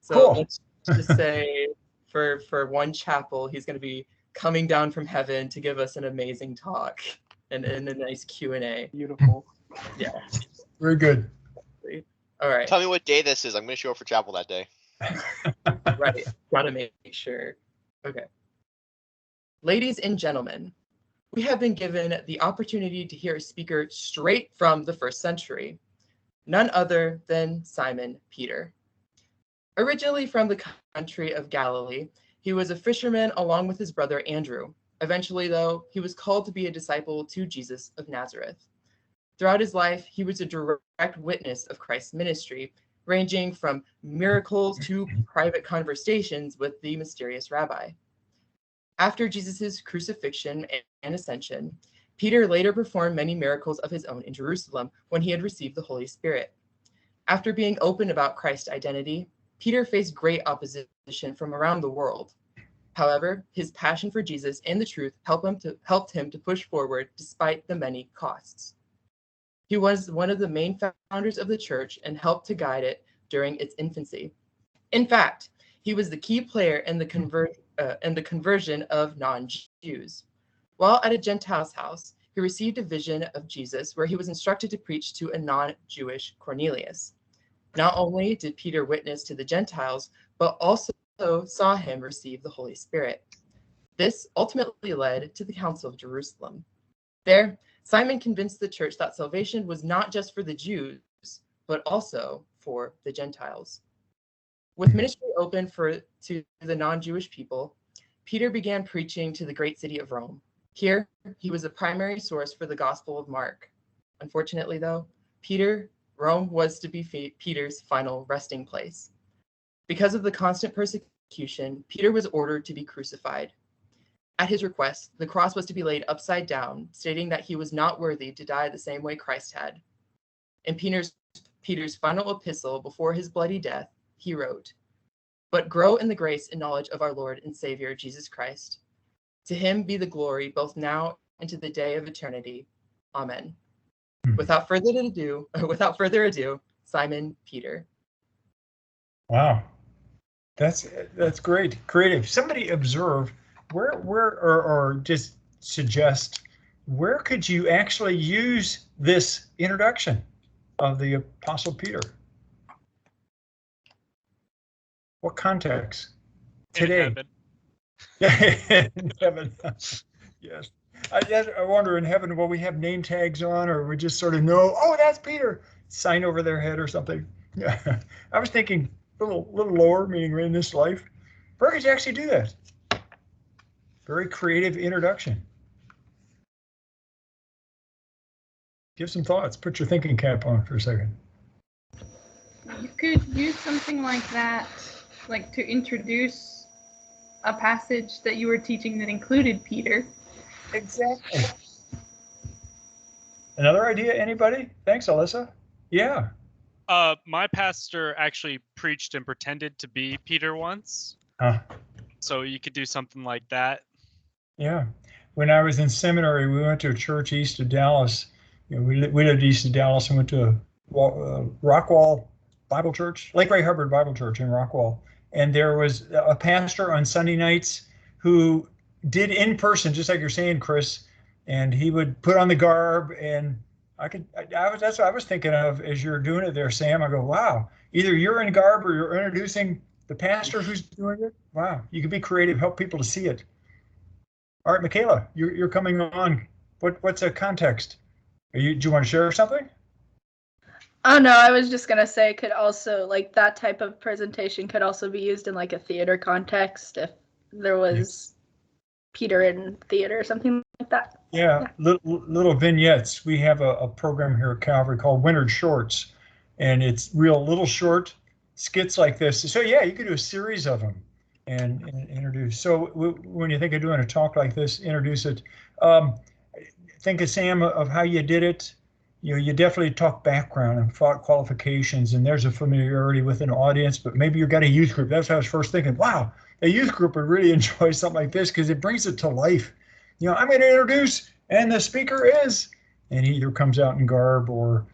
S9: So
S1: cool.
S9: Let's just say for one chapel, he's going to be coming down from heaven to give us an amazing talk and a nice Q&A.
S5: Beautiful.
S9: Yeah.
S1: Very good.
S9: All right.
S3: Tell me what day this is. I'm going to show up for chapel that day.
S9: Right. Gotta make sure. Okay. Ladies and gentlemen, we have been given the opportunity to hear a speaker straight from the first century, none other than Simon Peter. Originally from the country of Galilee, he was a fisherman along with his brother Andrew. Eventually, though, he was called to be a disciple to Jesus of Nazareth. Throughout his life, he was a direct witness of Christ's ministry, ranging from miracles to private conversations with the mysterious rabbi. After Jesus' crucifixion and ascension, Peter later performed many miracles of his own in Jerusalem when he had received the Holy Spirit. After being open about Christ's identity, Peter faced great opposition from around the world. However, his passion for Jesus and the truth helped him to push forward despite the many costs. He was one of the main founders of the church and helped to guide it during its infancy. In fact, he was the key player in the conversion of non-Jews. While at a Gentile's house, he received a vision of Jesus where he was instructed to preach to a non-Jewish Cornelius. Not only did Peter witness to the Gentiles, but also saw him receive the Holy Spirit. This ultimately led to the Council of Jerusalem. There, Simon convinced the church that salvation was not just for the Jews, but also for the Gentiles. With ministry open to the non-Jewish people, Peter began preaching to the great city of Rome. Here, he was the primary source for the Gospel of Mark. Unfortunately, though, Rome was to be Peter's final resting place. Because of the constant persecution, Peter was ordered to be crucified. At his request, the cross was to be laid upside down, stating that he was not worthy to die the same way Christ had. In Peter's final epistle before his bloody death, he wrote, "But grow in the grace and knowledge of our Lord and Savior, Jesus Christ. To him be the glory both now and to the day of eternity. Amen." Without further ado, Simon Peter.
S1: Wow, that's great, creative. Somebody observe or just suggest where could you actually use this introduction of the Apostle Peter? What context? Today.
S4: In heaven.
S1: In heaven. Yes. I wonder in heaven, will we have name tags on, or we just sort of know, oh, that's Peter, sign over their head or something? Yeah. I was thinking a little lower, meaning in this life. Where could you actually do that? Very creative introduction. Give some thoughts. Put your thinking cap on for a second.
S10: You could use something like that, like to introduce a passage that you were teaching that included Peter.
S1: Exactly. Another idea, anybody? Thanks, Alyssa. Yeah.
S4: My pastor actually preached and pretended to be Peter once. So you could do something like that.
S1: Yeah. When I was in seminary, we went to a church east of Dallas. You know, we lived east of Dallas and went to a Rockwall Bible Church, Lake Ray Hubbard Bible Church in Rockwall. And there was a pastor on Sunday nights who did in person, just like you're saying, Chris, and he would put on the garb, and that's what I was thinking of as you're doing it there, Sam. I go, wow, either you're in garb or you're introducing the pastor who's doing it. Wow, you can be creative, help people to see it. All right, Michaela, you're coming on. What's a context? Do you want to share something?
S10: Oh no, I was just gonna say could also, like, that type of presentation could also be used in like a theater context if there was Peter in theater or something like that.
S1: Yeah. Little vignettes. We have a program here at Calvary called Wintered Shorts, and it's real little short skits like this. So yeah, you could do a series of them and introduce. So when you think of doing a talk like this, introduce it. Think of, Sam, of how you did it. You know, you definitely talk background and thought qualifications, and there's a familiarity with an audience, but maybe you've got a youth group. That's what I was first thinking. Wow, a youth group would really enjoy something like this because it brings it to life. You know, I'm going to introduce, and the speaker is, and he either comes out in garb, or,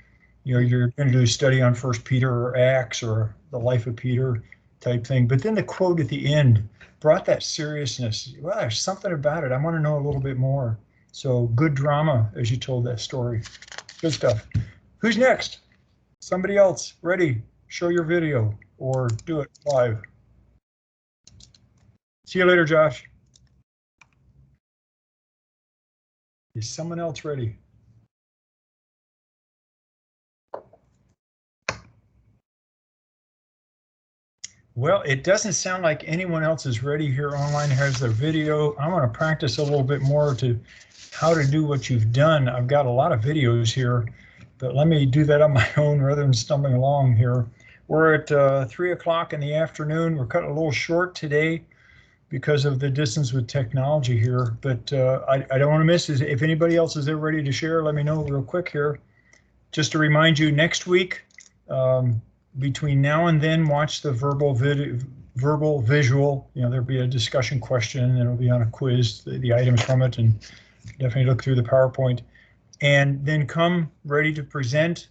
S1: you know, you're going to do a study on First Peter or Acts or the life of Peter type thing. But then the quote at the end brought that seriousness. Well, there's something about it. I want to know a little bit more. So good drama as you told that story. Good stuff. Who's next? Somebody else ready? Show your video or do it live. See you later, Josh. Is someone else ready? Well, it doesn't sound like anyone else is ready here online, has their video. I want to practice a little bit more to how to do what you've done. I've got a lot of videos here, but let me do that on my own rather than stumbling along here. We're at 3 o'clock in the afternoon. We're cutting a little short today because of the distance with technology here, but I don't want to miss it. If anybody else is there ready to share, let me know real quick here. Just to remind you, next week, between now and then, watch the verbal visual. You know, there'll be a discussion question, and it'll be on a quiz, the items from it, and definitely look through the PowerPoint. And then come ready to present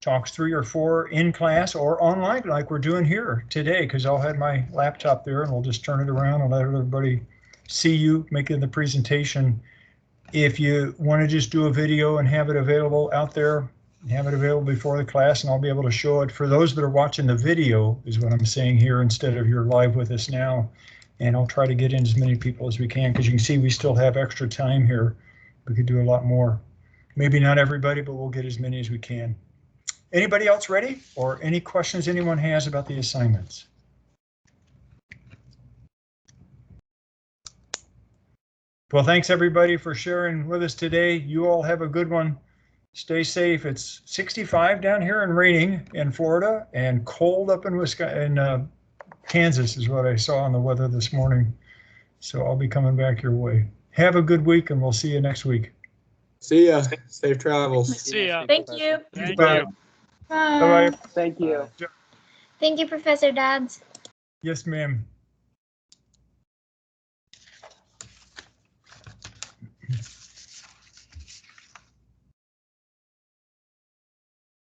S1: talks 3 or 4 in class or online, like we're doing here today, because I'll have my laptop there and we'll just turn it around and let everybody see you making the presentation. If you want to just do a video and have it available out there, have it available before the class, and I'll be able to show it for those that are watching the video, is what I'm saying here, instead of you're live with us now. And I'll try to get in as many people as we can, because you can see we still have extra time here. We could do a lot more. Maybe not everybody, but we'll get as many as we can. Anybody else ready? Or any questions anyone has about the assignments? Well, thanks everybody for sharing with us today. You all have a good one. Stay safe. It's 65 down here and raining in Florida, and cold up in Wisconsin, Kansas is what I saw on the weather this morning. So I'll be coming back your way. Have a good week, and we'll see you next week.
S6: See ya. Safe travels.
S4: See ya.
S10: Thank you.
S4: Thank
S1: Bye.
S4: you.
S1: Bye-bye.
S5: Thank you.
S2: Thank you, Professor Dads.
S1: Yes, ma'am.